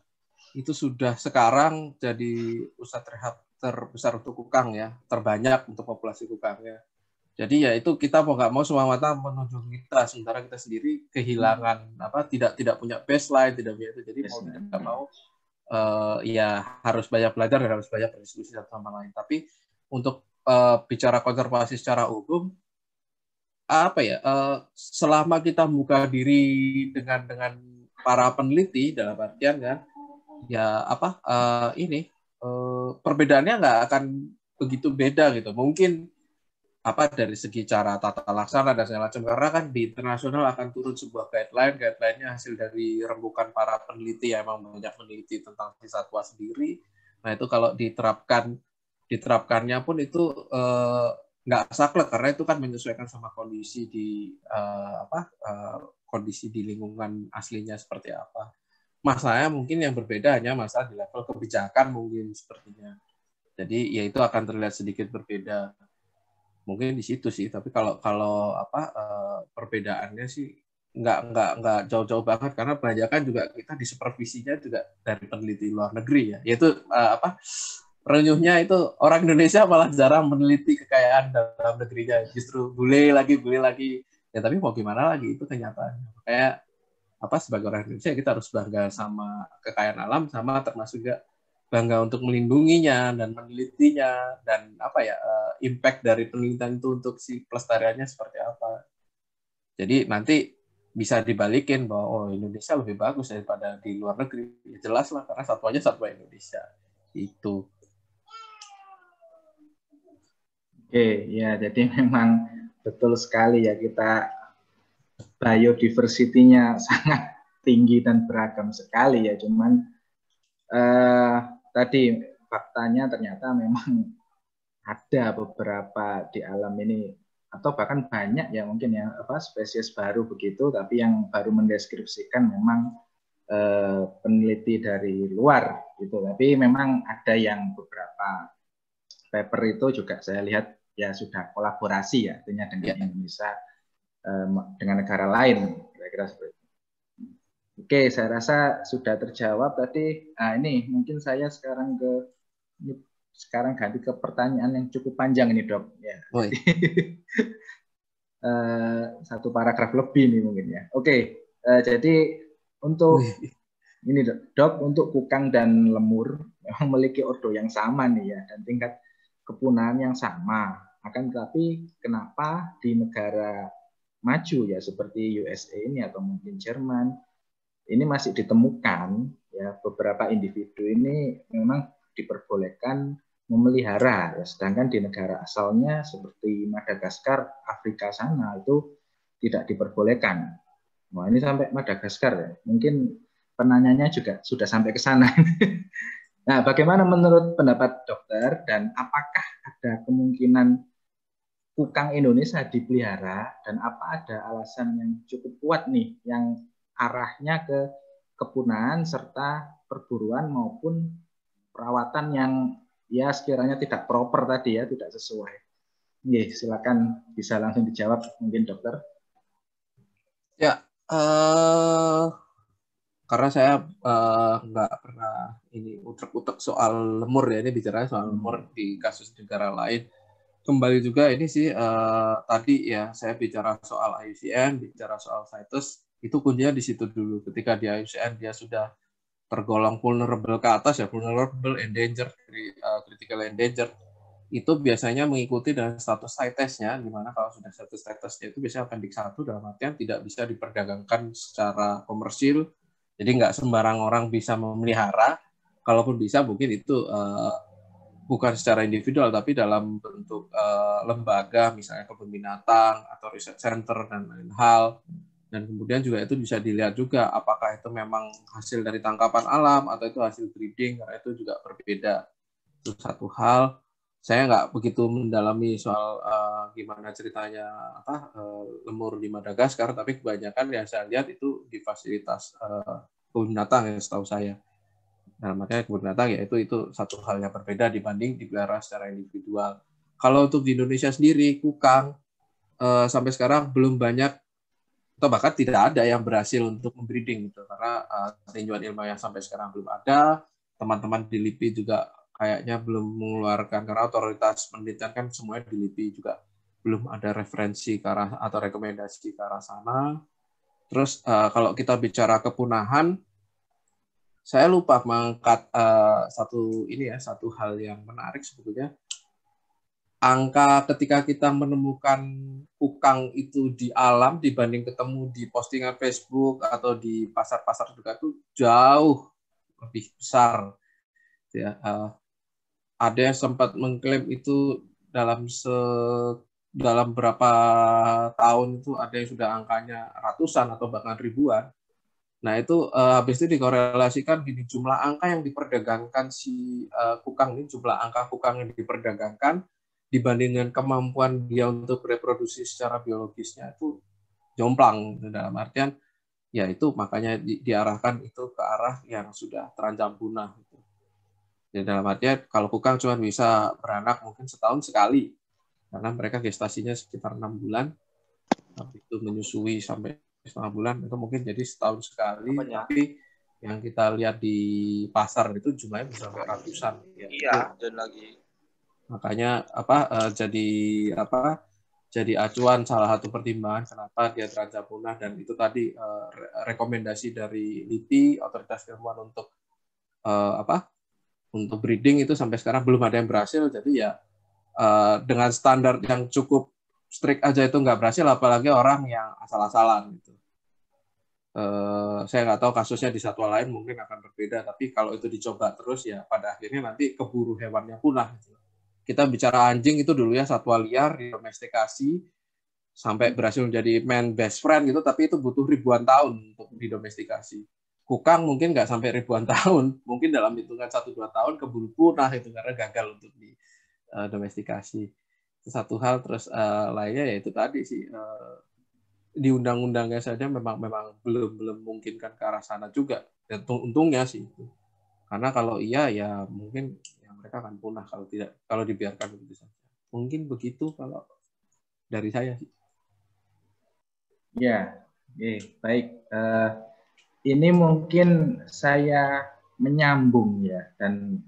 itu sudah sekarang jadi pusat rehab terbesar untuk kukang ya, terbanyak untuk populasi kukangnya. Jadi ya itu kita mau nggak mau semua mata menuju kita, sementara kita sendiri kehilangan tidak punya baseline, tidak punya itu. Jadi mau tidak mau ya harus banyak belajar dan harus banyak berdiskusi satu sama lain. Tapi untuk bicara konservasi secara umum selama kita buka diri dengan para peneliti dalam artian kan ya perbedaannya nggak akan begitu beda gitu. Mungkin dari segi cara tata laksana dan segala macam karena kan di internasional akan turun sebuah guideline-nya hasil dari rembukan para peneliti yang emang banyak meneliti tentang satwa sendiri. Nah itu kalau diterapkannya pun itu nggak saklek karena itu kan menyesuaikan sama kondisi kondisi di lingkungan aslinya seperti apa. Masalahnya mungkin yang berbeda hanya masalah di level kebijakan mungkin sepertinya. Jadi ya itu akan terlihat sedikit berbeda. Mungkin di situ sih. Tapi kalau perbedaannya sih nggak jauh-jauh banget karena kebanyakan juga kita di supervisinya juga dari peneliti luar negeri ya. Yaitu renyuhnya itu orang Indonesia malah jarang meneliti kekayaan dalam negerinya. Justru bule lagi. Ya tapi mau gimana lagi itu kenyataannya. Kayak sebagai orang Indonesia kita harus bangga sama kekayaan alam sama termasuk juga bangga untuk melindunginya dan menelitinya dan impact dari penelitian itu untuk si pelestariannya seperti apa. Jadi nanti bisa dibalikin bahwa Indonesia lebih bagus daripada di luar negeri. Ya jelas lah karena satwanya satwa Indonesia. Itu. Oke, ya jadi memang betul sekali ya kita biodiversity-nya sangat tinggi dan beragam sekali ya. Cuman tadi faktanya ternyata memang ada beberapa di alam ini atau bahkan banyak ya mungkin ya spesies baru begitu tapi yang baru mendeskripsikan memang peneliti dari luar gitu. Tapi memang ada yang beberapa paper itu juga saya lihat ya sudah kolaborasi ya artinya dengan Indonesia dengan negara lain kira-kira seperti itu. Oke, saya rasa sudah terjawab tadi. Nah, ini mungkin saya sekarang ganti ke pertanyaan yang cukup panjang ini, Dok. Ya. Satu paragraf lebih nih mungkin ya. Oke, jadi untuk ini Dok, untuk kukang dan lemur memang memiliki ordo yang sama nih ya dan tingkat kepunahan yang sama. Akan tetapi kenapa di negara maju ya seperti USA ini atau mungkin Jerman ini masih ditemukan ya beberapa individu ini memang diperbolehkan memelihara ya, sedangkan di negara asalnya seperti Madagaskar, Afrika sana itu tidak diperbolehkan. Nah, ini sampai Madagaskar ya. Mungkin penanyanya juga sudah sampai ke sana. Nah, bagaimana menurut pendapat dokter dan apakah ada kemungkinan kukang Indonesia dipelihara dan apa ada alasan yang cukup kuat nih yang arahnya ke kepunahan serta perburuan maupun perawatan yang ya sekiranya tidak proper tadi ya, tidak sesuai. Silakan bisa langsung dijawab mungkin dokter. Ya, karena saya nggak pernah ini utek-utek soal lemur ya, ini bicara soal lemur di kasus negara lain. Kembali juga ini sih tadi ya saya bicara soal IUCN, bicara soal CITES, itu kuncinya di situ dulu. Ketika di IUCN dia sudah tergolong vulnerable ke atas ya, vulnerable, endangered, critical endangered, itu biasanya mengikuti dengan status CITES-nya, di mana kalau sudah status CITES-nya itu biasanya Appendix 1 dalam artian tidak bisa diperdagangkan secara komersil, jadi nggak sembarang orang bisa memelihara, kalaupun bisa mungkin itu bukan secara individual, tapi dalam bentuk lembaga, misalnya kebun binatang atau riset center dan lain hal. Dan kemudian juga itu bisa dilihat juga apakah itu memang hasil dari tangkapan alam atau itu hasil breeding, karena itu juga berbeda. Itu satu hal. Saya nggak begitu mendalami soal gimana ceritanya lemur di Madagaskar, tapi kebanyakan yang saya lihat itu di fasilitas kebun binatang yang setahu saya. Nah, makanya kebun binatang ya itu satu hal yang berbeda dibanding dipelihara secara individual. Kalau untuk di Indonesia sendiri, kukang sampai sekarang belum banyak atau bahkan tidak ada yang berhasil untuk membreeding gitu, karena tinjauan ilmiah sampai sekarang belum ada. Teman-teman di LIPI juga kayaknya belum mengeluarkan, karena otoritas penelitian kan semuanya di LIPI juga belum ada referensi ke arah atau rekomendasi ke arah sana. Terus kalau kita bicara kepunahan, saya lupa mengangkat satu hal yang menarik sebetulnya. Angka ketika kita menemukan kukang itu di alam dibanding ketemu di postingan Facebook atau di pasar-pasar dekat itu jauh lebih besar. Ya, ada yang sempat mengklaim itu dalam berapa tahun itu ada yang sudah angkanya ratusan atau bahkan ribuan. Nah itu habis itu dikorelasikan gini, jumlah angka yang diperdagangkan si kukang ini, jumlah angka kukang yang diperdagangkan dibandingkan kemampuan dia untuk reproduksi secara biologisnya itu jomplang. Dalam artian ya itu makanya diarahkan itu ke arah yang sudah terancam punah. Jadi dalam artian kalau kukang cuma bisa beranak mungkin setahun sekali, karena mereka gestasinya sekitar 6 bulan, habis itu menyusui sampai setengah bulan, itu mungkin jadi setahun sekali. Tapi yang kita lihat di pasar itu jumlahnya bisa sampai ratusan. Ya, iya, dan lagi makanya jadi acuan salah satu pertimbangan kenapa dia terancam punah, dan itu tadi rekomendasi dari LIPI, otoritas ilmuwan untuk untuk breeding itu sampai sekarang belum ada yang berhasil. Jadi ya dengan standar yang cukup strict aja itu nggak berhasil, apalagi orang yang asal-asalan gitu. Saya nggak tahu kasusnya di satwa lain mungkin akan berbeda, tapi kalau itu dicoba terus ya pada akhirnya nanti keburu hewannya punah gitu. Kita bicara anjing itu dulu ya, satwa liar didomestikasi sampai berhasil menjadi man best friend gitu, tapi itu butuh ribuan tahun untuk didomestikasi. Kukang mungkin nggak sampai ribuan tahun, mungkin dalam hitungan 1-2 tahun keburu punah itu karena gagal untuk didomestikasi. Itu satu hal. Terus lainnya ya itu tadi sih, di undang-undangnya saja memang belum memungkinkan ke arah sana juga. Dan untungnya sih itu. Karena kalau iya ya mungkin ya mereka akan punah kalau dibiarkan begitu saja. Mungkin begitu kalau dari saya sih. Ya, baik. Ini mungkin saya menyambung ya, dan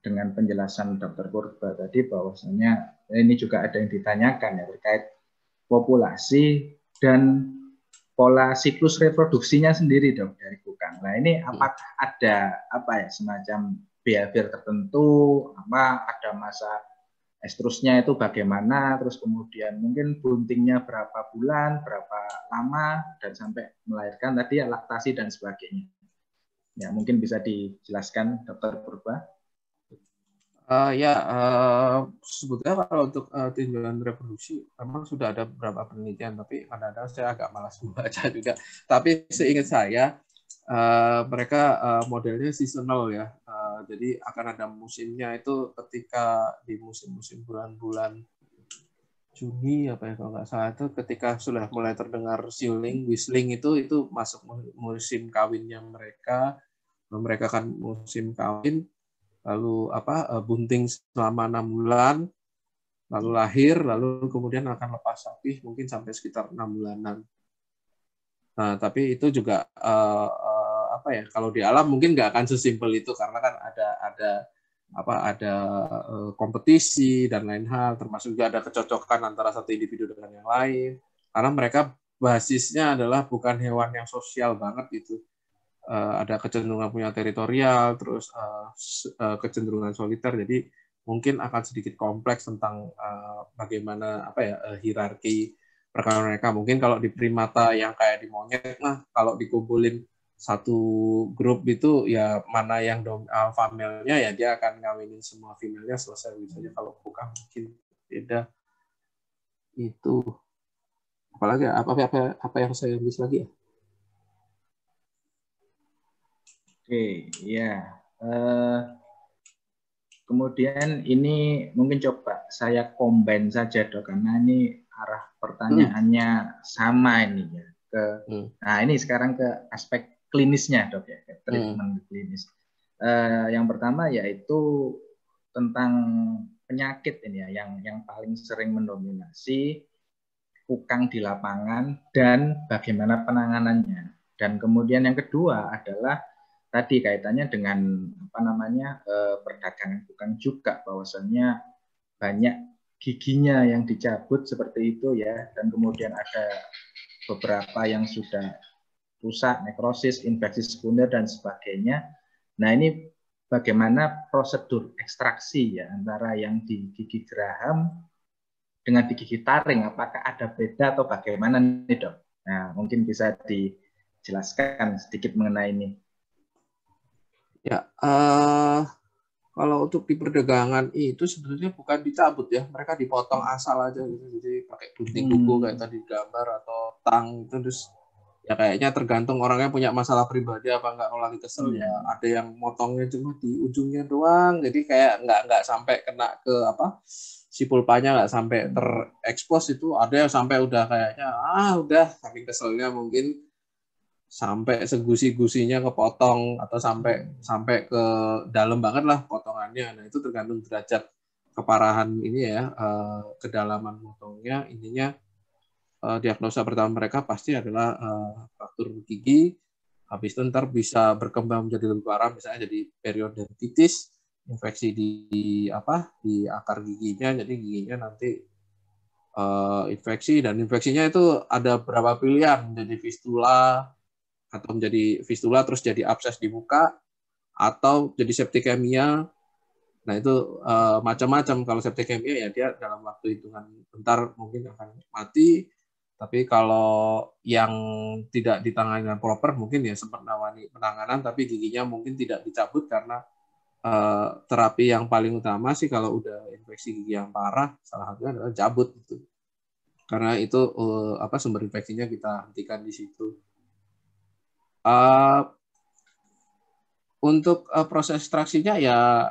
dengan penjelasan Dr. Purba tadi bahwasanya ini juga ada yang ditanyakan ya terkait populasi dan pola siklus reproduksinya sendiri dok dari kukang. Nah ini apakah ada semacam behavior tertentu, ada masa estrusnya itu bagaimana, terus kemudian mungkin buntingnya berapa bulan, berapa lama, dan sampai melahirkan tadi ya laktasi dan sebagainya. Ya mungkin bisa dijelaskan Dr. Purba. Sebetulnya kalau untuk tinjauan reproduksi memang sudah ada beberapa penelitian, tapi kadang-kadang saya agak malas membaca juga. Tapi seingat saya mereka modelnya seasonal ya, jadi akan ada musimnya itu ketika di musim-musim bulan-bulan Juni kalau nggak salah, itu ketika sudah mulai terdengar siuling, whistling itu masuk musim kawinnya mereka kan musim kawin. lalu bunting selama 6 bulan, lalu lahir, lalu kemudian akan lepas rapih mungkin sampai sekitar 6 bulanan. Nah, tapi itu juga kalau di alam mungkin nggak akan sesimpel itu karena kan ada kompetisi dan lain hal, termasuk juga ada kecocokan antara satu individu dengan yang lain. Karena mereka basisnya adalah bukan hewan yang sosial banget gitu. Ada kecenderungan punya teritorial, terus kecenderungan soliter. Jadi mungkin akan sedikit kompleks tentang bagaimana hierarki perkawinan mereka. Mungkin kalau di primata yang kayak di monyet, kalau dikumpulin satu grup itu ya mana yang alpha male-nya ya dia akan ngawinin semua female-nya, selesai misalnya. Kalau bukan mungkin beda. Itu apalagi apa yang saya miss lagi ya? Oke, ya. Kemudian ini mungkin coba saya combine saja Dok, karena ini arah pertanyaannya sama ini ya. Nah ini sekarang ke aspek klinisnya Dok ya, treatment klinis. Yang pertama yaitu tentang penyakit ini ya, yang paling sering mendominasi kukang di lapangan dan bagaimana penanganannya. Dan kemudian yang kedua adalah tadi kaitannya dengan perdagangan kukang juga, bahwasannya banyak giginya yang dicabut seperti itu ya, dan kemudian ada beberapa yang sudah rusak, nekrosis, infeksi sekunder dan sebagainya. Nah ini bagaimana prosedur ekstraksi ya antara yang di gigi geraham dengan di gigi taring, apakah ada beda atau bagaimana nih Dok? Nah mungkin bisa dijelaskan sedikit mengenai ini. Ya, kalau untuk di perdagangan itu sebenarnya bukan dicabut ya, mereka dipotong asal aja gitu, jadi pakai gunting kuku kayak tadi gambar atau tang itu, terus ya kayaknya tergantung orangnya punya masalah pribadi apa enggak. Kalau lagi kesel ya ada yang motongnya cuma di ujungnya doang, jadi kayak nggak sampai kena ke si pulpanya, nggak sampai terekspos. Itu ada yang sampai udah kayaknya udah saking keselnya mungkin sampai segusi-gusinya kepotong atau sampai ke dalam banget lah potongannya. Nah itu tergantung derajat keparahan ini ya, kedalaman potongnya. Intinya diagnosa pertama mereka pasti adalah fraktur gigi. Habis itu ntar bisa berkembang menjadi lebih parah, misalnya jadi periodontitis, infeksi di akar giginya, jadi giginya nanti infeksi, dan infeksinya itu ada beberapa pilihan, jadi fistula atau menjadi fistula terus jadi abses di muka, atau jadi septikemia. Nah itu macam-macam. Kalau septikemia ya dia dalam waktu hitungan bentar mungkin akan mati. Tapi kalau yang tidak ditangani dengan proper mungkin ya sempat nawani penanganan, tapi giginya mungkin tidak dicabut karena terapi yang paling utama sih kalau udah infeksi gigi yang parah salah satunya adalah cabut gitu. Karena itu sumber infeksinya kita hentikan di situ. Untuk proses ekstraksinya ya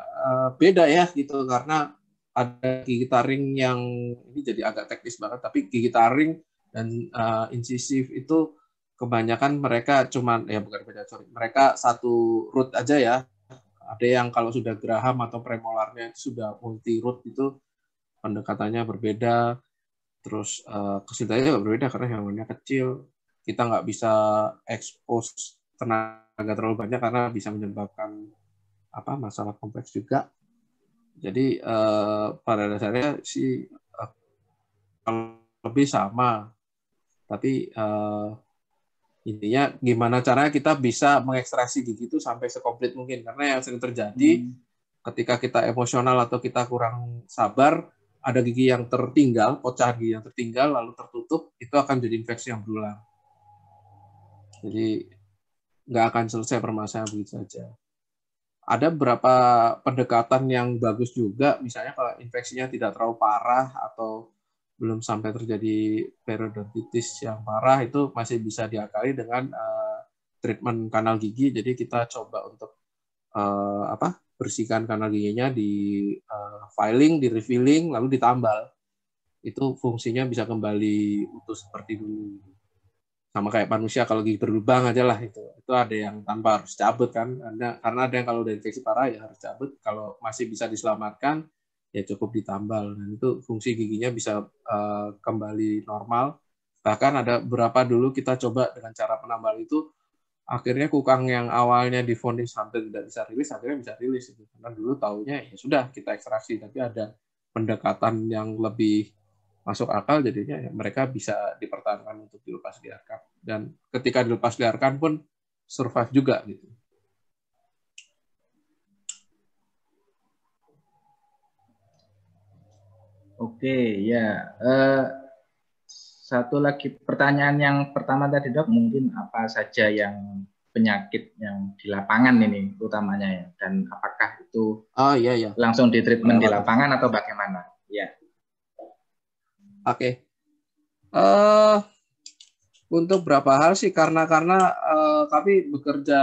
beda ya gitu, karena ada gigi taring yang ini jadi agak teknis banget, tapi gigi taring dan incisif itu kebanyakan mereka mereka satu root aja ya. Ada yang kalau sudah geraham atau premolarnya itu sudah multi root, itu pendekatannya berbeda, terus kesulitannya juga berbeda karena hewannya kecil, kita nggak bisa expose tenaga terlalu banyak karena bisa menyebabkan masalah kompleks juga. Jadi pada dasarnya sih lebih sama, tapi intinya gimana caranya kita bisa mengekstraksi gigi itu sampai sekomplit mungkin, karena yang sering terjadi ketika kita emosional atau kita kurang sabar, ada gigi yang tertinggal, pecahan gigi yang tertinggal lalu tertutup, itu akan jadi infeksi yang berulang. Jadi nggak akan selesai permasalahan begitu saja. Ada beberapa pendekatan yang bagus juga, misalnya kalau infeksinya tidak terlalu parah atau belum sampai terjadi periodontitis yang parah, itu masih bisa diakali dengan treatment kanal gigi. Jadi kita coba untuk bersihkan kanal giginya, di filing, di refilling, lalu ditambal. Itu fungsinya bisa kembali utuh seperti dulu. sama kayak manusia kalau gigi berlubang aja lah itu ada yang tanpa harus cabut kan, karena ada yang kalau udah infeksi parah ya harus cabut, kalau masih bisa diselamatkan ya cukup ditambal, dan itu fungsi giginya bisa kembali normal. Bahkan ada beberapa dulu kita coba dengan cara penambal itu, akhirnya kukang yang awalnya divonis hampir tidak bisa rilis akhirnya bisa rilis gitu. Karena dulu taunya ya sudah kita ekstraksi, tapi ada pendekatan yang lebih masuk akal, jadinya ya mereka bisa dipertahankan untuk dilepas liarkan, dan ketika dilepas liarkan pun survive juga gitu. Oke, ya. Satu lagi pertanyaan yang pertama tadi Dok, mungkin apa saja yang penyakit yang di lapangan ini utamanya ya, dan apakah itu iya. langsung di treatment di lapangan atau bagaimana? Ya. Oke. Untuk berapa hal sih, karena kami bekerja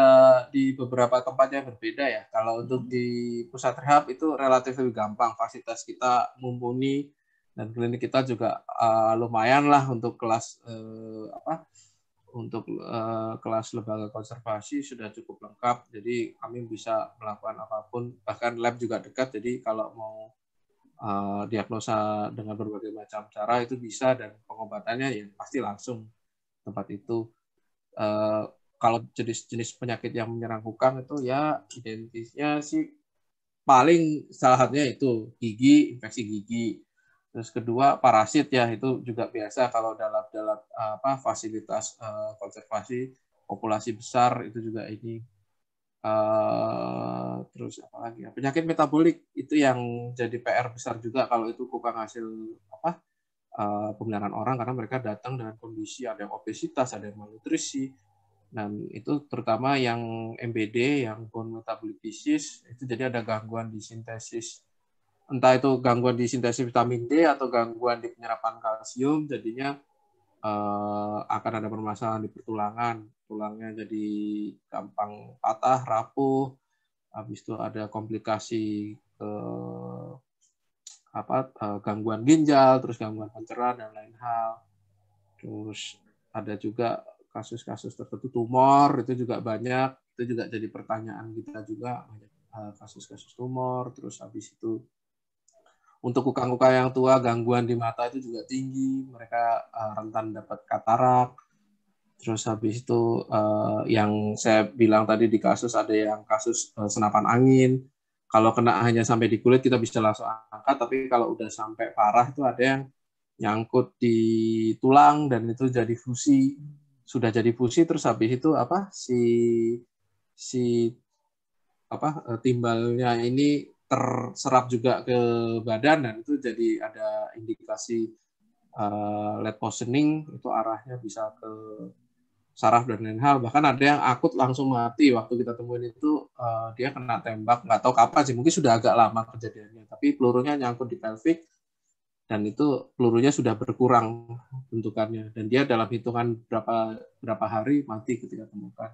di beberapa tempat yang berbeda ya. Kalau untuk di pusat rehab itu relatif lebih gampang, fasilitas kita mumpuni, dan klinik kita juga lumayan lah untuk kelas kelas lembaga konservasi sudah cukup lengkap. Jadi kami bisa melakukan apapun, bahkan lab juga dekat. Jadi kalau mau diagnosa dengan berbagai macam cara itu bisa, dan pengobatannya ya pasti langsung tempat itu. Kalau jenis-jenis penyakit yang menyerang kukang itu ya identisnya sih paling salah satunya itu gigi, infeksi gigi. Terus kedua parasit ya, itu juga biasa kalau dalam fasilitas konservasi populasi besar itu juga ini. Terus apa lagi ya, penyakit metabolik itu yang jadi PR besar juga kalau itu kukang hasil pemeliharaan orang, karena mereka datang dengan kondisi ada yang obesitas, ada yang malnutrisi, dan itu terutama yang MBD, yang bone metabolic disease, itu jadi ada gangguan di sintesis, entah itu gangguan di sintesis vitamin D atau gangguan di penyerapan kalsium, jadinya akan ada permasalahan di pertulangan, tulangnya jadi gampang patah, rapuh, habis itu ada komplikasi ke gangguan ginjal, terus gangguan pencernaan dan lain hal. Terus ada juga kasus-kasus tertentu tumor, itu juga banyak, itu juga jadi pertanyaan kita juga, kasus-kasus tumor. Terus habis itu untuk kukang-kukang yang tua, gangguan di mata itu juga tinggi, mereka rentan dapat katarak. Terus habis itu yang saya bilang tadi di kasus ada yang kasus senapan angin. Kalau kena hanya sampai di kulit kita bisa langsung angkat, tapi kalau udah sampai parah itu ada yang nyangkut di tulang dan itu jadi fusi. Sudah jadi fusi, terus habis itu timbalnya ini terserap juga ke badan, dan itu jadi ada indikasi lead poisoning, itu arahnya bisa ke saraf dan lain hal. Bahkan ada yang akut langsung mati waktu kita temuin itu, dia kena tembak, nggak tahu kapan sih, mungkin sudah agak lama kejadiannya, tapi pelurunya nyangkut di pelvic dan itu pelurunya sudah berkurang bentukannya, dan dia dalam hitungan berapa hari mati ketika temukan.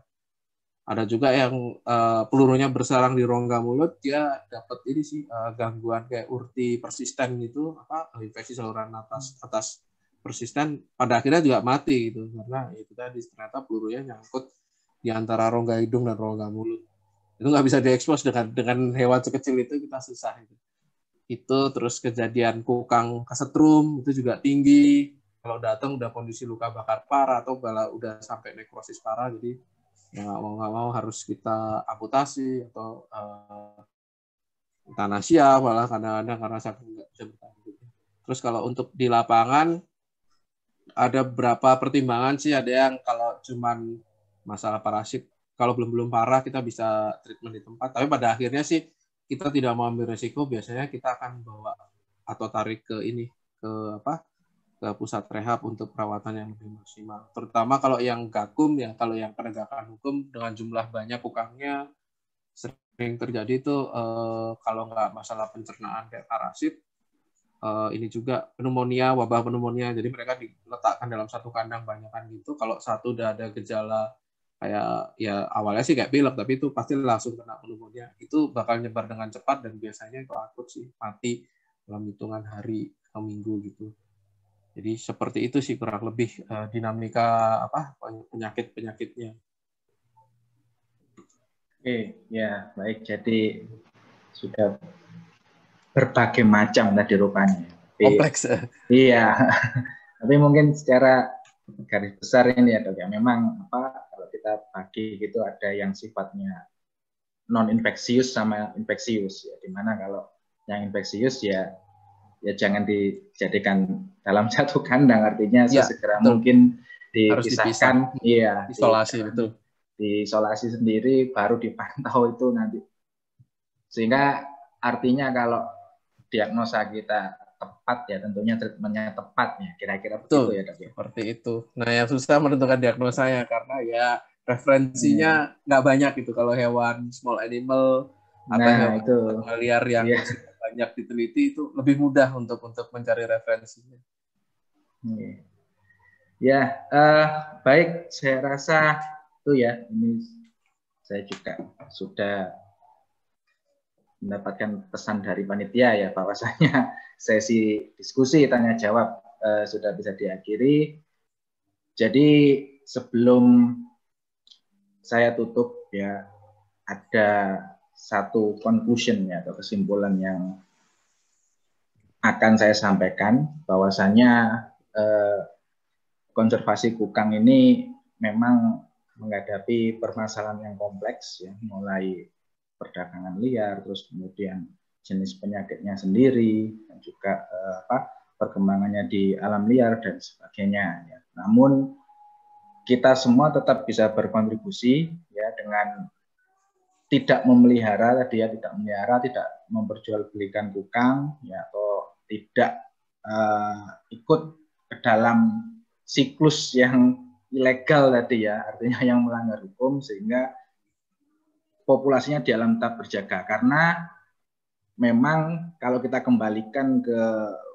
Ada juga yang pelurunya bersarang di rongga mulut, dia dapat ini sih gangguan kayak urti persisten gitu, infeksi saluran atas persisten, pada akhirnya juga mati gitu, karena itu tadi ternyata pelurunya nyangkut di antara rongga hidung dan rongga mulut. Itu nggak bisa diekspos dengan hewan sekecil itu, kita susah itu. Terus kejadian kukang kesetrum itu juga tinggi. Kalau datang udah kondisi luka bakar parah atau udah sampai nekrosis parah, jadi ya nggak mau harus kita amputasi atau euthanasia malah kadang-kadang karena saking nggak bisa bertahan hidup. Terus kalau untuk di lapangan ada beberapa pertimbangan sih, ada yang kalau cuman masalah parasit, kalau belum parah kita bisa treatment di tempat, tapi pada akhirnya sih kita tidak mau ambil resiko, biasanya kita akan bawa atau tarik ke pusat rehab untuk perawatan yang lebih maksimal. Terutama kalau yang gakum ya, kalau yang penegakan hukum dengan jumlah banyak kukangnya, sering terjadi itu kalau nggak masalah pencernaan kayak parasit, ini juga pneumonia, wabah pneumonia. Jadi mereka diletakkan dalam satu kandang banyakan gitu. Kalau satu udah ada gejala kayak ya awalnya sih kayak pilek, tapi itu pasti langsung kena pneumonia. Itu bakal nyebar dengan cepat dan biasanya itu akut sih, mati dalam hitungan hari atau minggu gitu. Jadi seperti itu sih kurang lebih dinamika penyakit-penyakitnya. Oke, ya baik. Jadi sudah berbagai macam tadi rupanya. Kompleks. Iya, tapi mungkin secara garis besar ini ya dok ya, memang kalau kita bagi gitu ada yang sifatnya non infeksius sama infeksius ya, dimana kalau yang infeksius ya jangan dijadikan dalam satu kandang, artinya sesegera mungkin dipisahkan, iya, isolasi betul, diisolasi sendiri baru dipantau itu nanti, sehingga artinya kalau diagnosa kita tepat ya tentunya treatmentnya tepat ya, kira-kira begitu ya dok ya. Seperti itu. Nah yang susah menentukan diagnosanya karena ya referensinya nggak banyak gitu kalau hewan small animal atau hewan liar yang banyak diteliti itu lebih mudah untuk mencari referensinya. Ya, baik, saya rasa itu ya, ini saya juga sudah mendapatkan pesan dari panitia ya, bahwasanya sesi diskusi tanya jawab sudah bisa diakhiri. Jadi sebelum saya tutup ya, ada satu conclusion ya atau kesimpulan yang akan saya sampaikan, bahwasanya konservasi kukang ini memang menghadapi permasalahan yang kompleks ya, mulai perdagangan liar, terus kemudian jenis penyakitnya sendiri, dan juga perkembangannya di alam liar dan sebagainya ya. Namun kita semua tetap bisa berkontribusi ya dengan tidak memelihara tadi ya, tidak memperjualbelikan kukang ya, atau tidak ikut ke dalam siklus yang ilegal tadi ya, artinya yang melanggar hukum, sehingga populasinya di alam tetap berjaga. Karena memang kalau kita kembalikan ke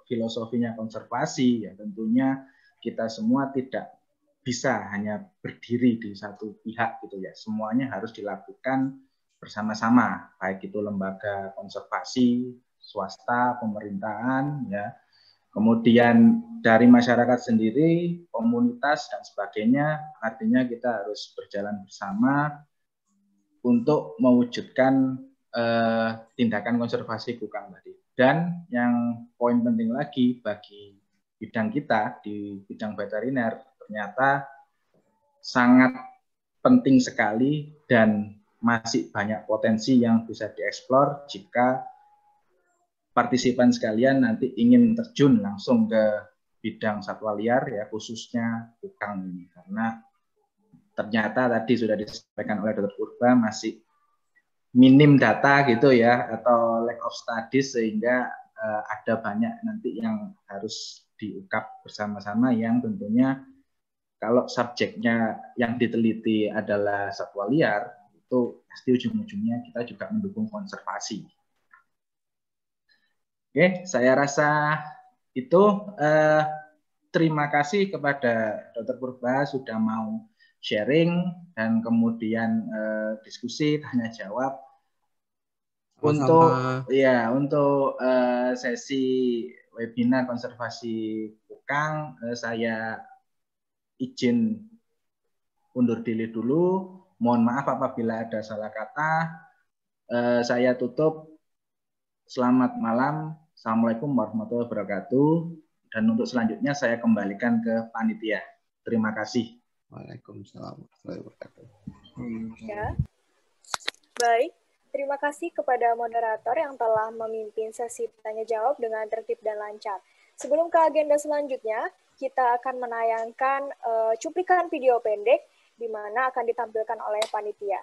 filosofinya konservasi ya, tentunya kita semua tidak bisa hanya berdiri di satu pihak gitu ya, semuanya harus dilakukan bersama-sama, baik itu lembaga konservasi, swasta, pemerintahan ya, kemudian dari masyarakat sendiri, komunitas dan sebagainya. Artinya kita harus berjalan bersama untuk mewujudkan tindakan konservasi kukang tadi. Dan yang poin penting lagi bagi bidang kita di bidang veteriner, ternyata sangat penting sekali dan masih banyak potensi yang bisa dieksplor jika partisipan sekalian nanti ingin terjun langsung ke bidang satwa liar ya, khususnya kukang ini. Karena ternyata tadi sudah disampaikan oleh Dr. Purba masih minim data gitu ya, atau lack of studies, sehingga ada banyak nanti yang harus diungkap bersama-sama, yang tentunya kalau subjeknya yang diteliti adalah satwa liar, itu pasti ujung-ujungnya kita juga mendukung konservasi. Oke, saya rasa itu. Terima kasih kepada Dr. Purba sudah mau sharing dan kemudian diskusi tanya jawab. Untuk sesi webinar konservasi kukang, saya izin undur diri dulu. Mohon maaf apabila ada salah kata. Saya tutup. Selamat malam. Assalamualaikum warahmatullahi wabarakatuh. Dan untuk selanjutnya saya kembalikan ke panitia. Terima kasih. Waalaikumsalam warahmatullahi wabarakatuh. Ya. Baik, terima kasih kepada moderator yang telah memimpin sesi tanya jawab dengan tertib dan lancar. Sebelum ke agenda selanjutnya, kita akan menayangkan cuplikan video pendek di mana akan ditampilkan oleh panitia.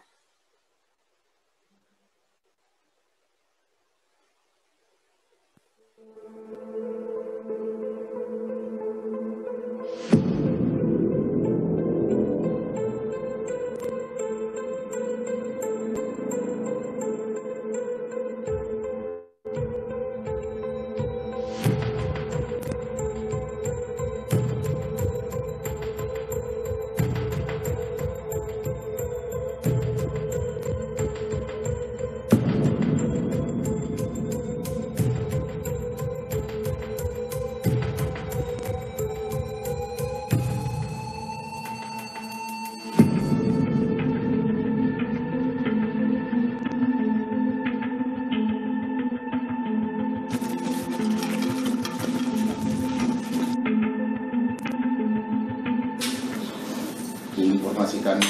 menginformasikan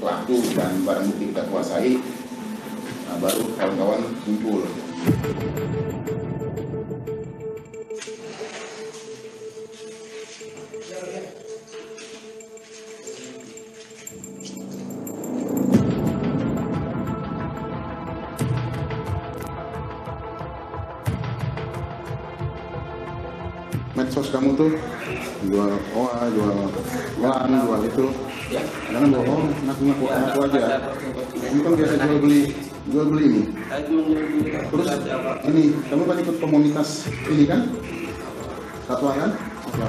pelaku dan barang bukti kita kuasai, nah, baru kawan-kawan kumpul. Medsos kamu tuh jual OA, jual LAN, jual itu, jangan bohong, ngaku aja. Kamu kan biasa jual beli ini. Terus ini, kamu kan ikut komunitas ini kan? Satwa kan? Satwa.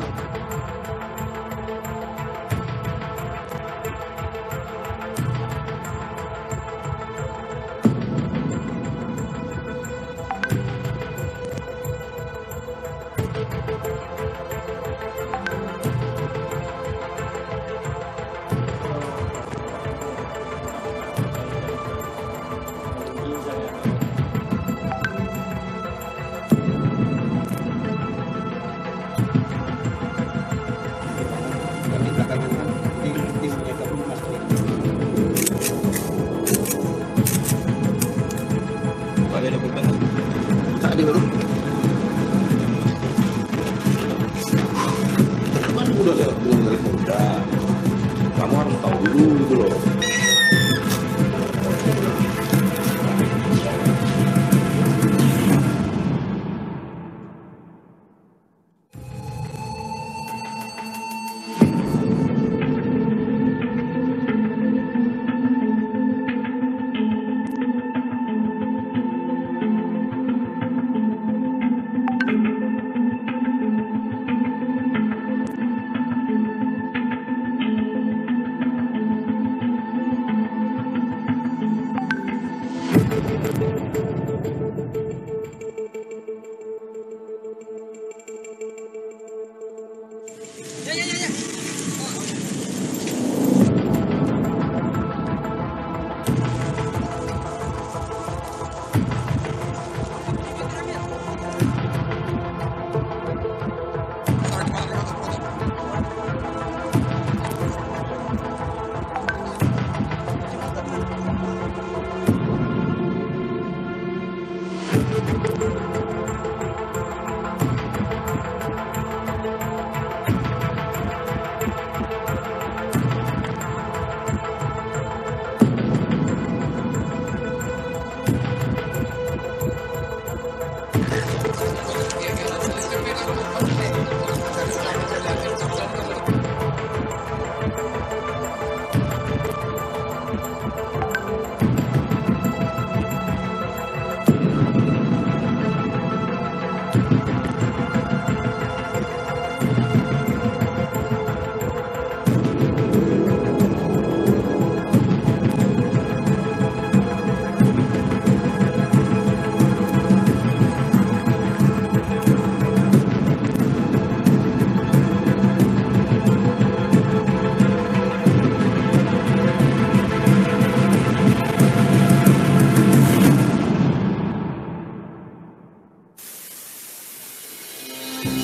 Kamu harus tahu dulu gitu loh.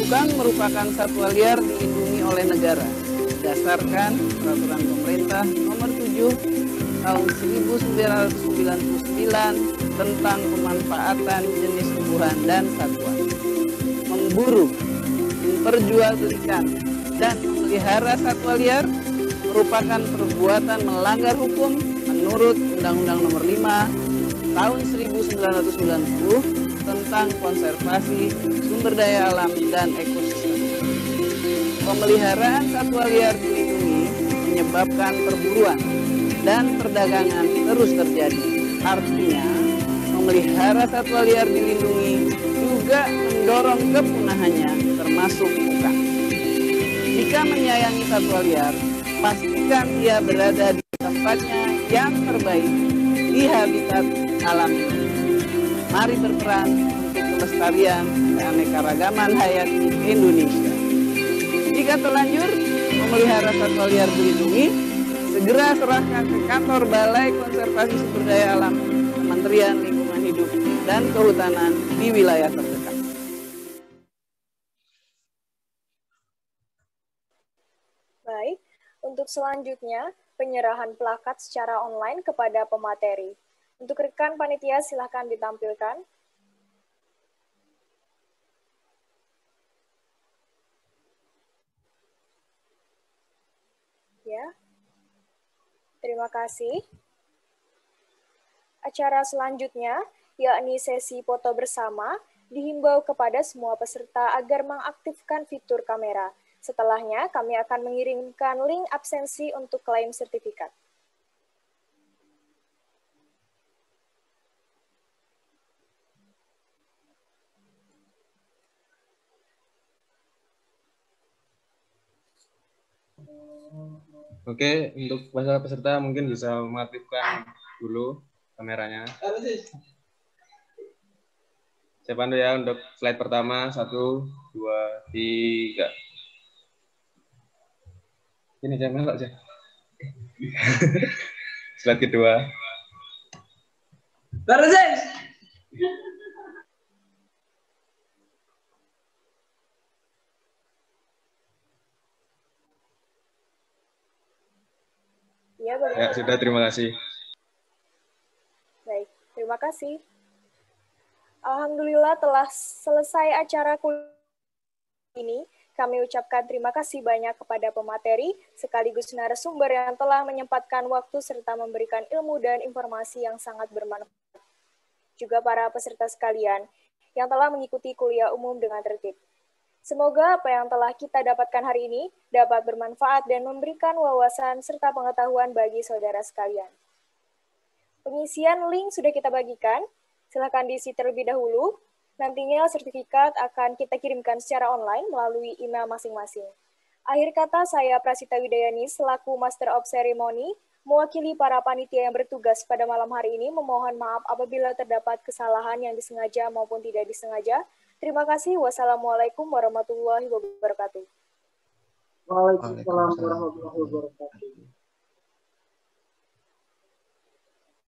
Kukang merupakan satwa liar dilindungi oleh negara berdasarkan Peraturan Pemerintah Nomor 7 Tahun 1999 tentang pemanfaatan jenis tumbuhan dan satwa. Memburu, memperjualbelikan, dan memelihara satwa liar merupakan perbuatan melanggar hukum menurut Undang-Undang Nomor 5 Tahun 1990 tentang konservasi sumber daya alam dan ekosistem. Pemeliharaan satwa liar dilindungi menyebabkan perburuan dan perdagangan terus terjadi. Artinya, memelihara satwa liar dilindungi juga mendorong kepunahannya, termasuk kukang. Jika menyayangi satwa liar, pastikan ia berada di tempatnya yang terbaik di habitat alami. Mari berperan untuk kelestarian keanekaragaman hayati Indonesia. Jika terlanjur memelihara satwa liar dilindungi, segera serahkan ke kantor Balai Konservasi Sumber Daya Alam Kementerian Lingkungan Hidup dan Kehutanan di wilayah terdekat. Baik, Untuk selanjutnya, penyerahan plakat secara online kepada pemateri. Untuk rekan panitia, silakan ditampilkan. Ya, terima kasih. Acara selanjutnya, yakni sesi foto bersama, dihimbau kepada semua peserta agar mengaktifkan fitur kamera. Setelahnya, kami akan mengirimkan link absensi untuk klaim sertifikat. Oke, untuk peserta mungkin bisa mengaktifkan dulu kameranya. Saya pandu ya untuk slide pertama, 1, 2, 3. Ini saya melok aja. Slide kedua. Ya, sudah, terima kasih. Baik, terima kasih. Alhamdulillah telah selesai acara kuliah ini. Kami ucapkan terima kasih banyak kepada pemateri, sekaligus narasumber yang telah menyempatkan waktu serta memberikan ilmu dan informasi yang sangat bermanfaat. Juga para peserta sekalian yang telah mengikuti kuliah umum dengan tertib. Semoga apa yang telah kita dapatkan hari ini dapat bermanfaat dan memberikan wawasan serta pengetahuan bagi saudara sekalian. Pengisian link sudah kita bagikan, silakan diisi terlebih dahulu. Nantinya sertifikat akan kita kirimkan secara online melalui email masing-masing. Akhir kata, saya Prasita Widayani selaku Master of Ceremony, mewakili para panitia yang bertugas pada malam hari ini, memohon maaf apabila terdapat kesalahan yang disengaja maupun tidak disengaja. Terima kasih. Wassalamualaikum warahmatullahi wabarakatuh. Waalaikumsalam warahmatullahi wabarakatuh.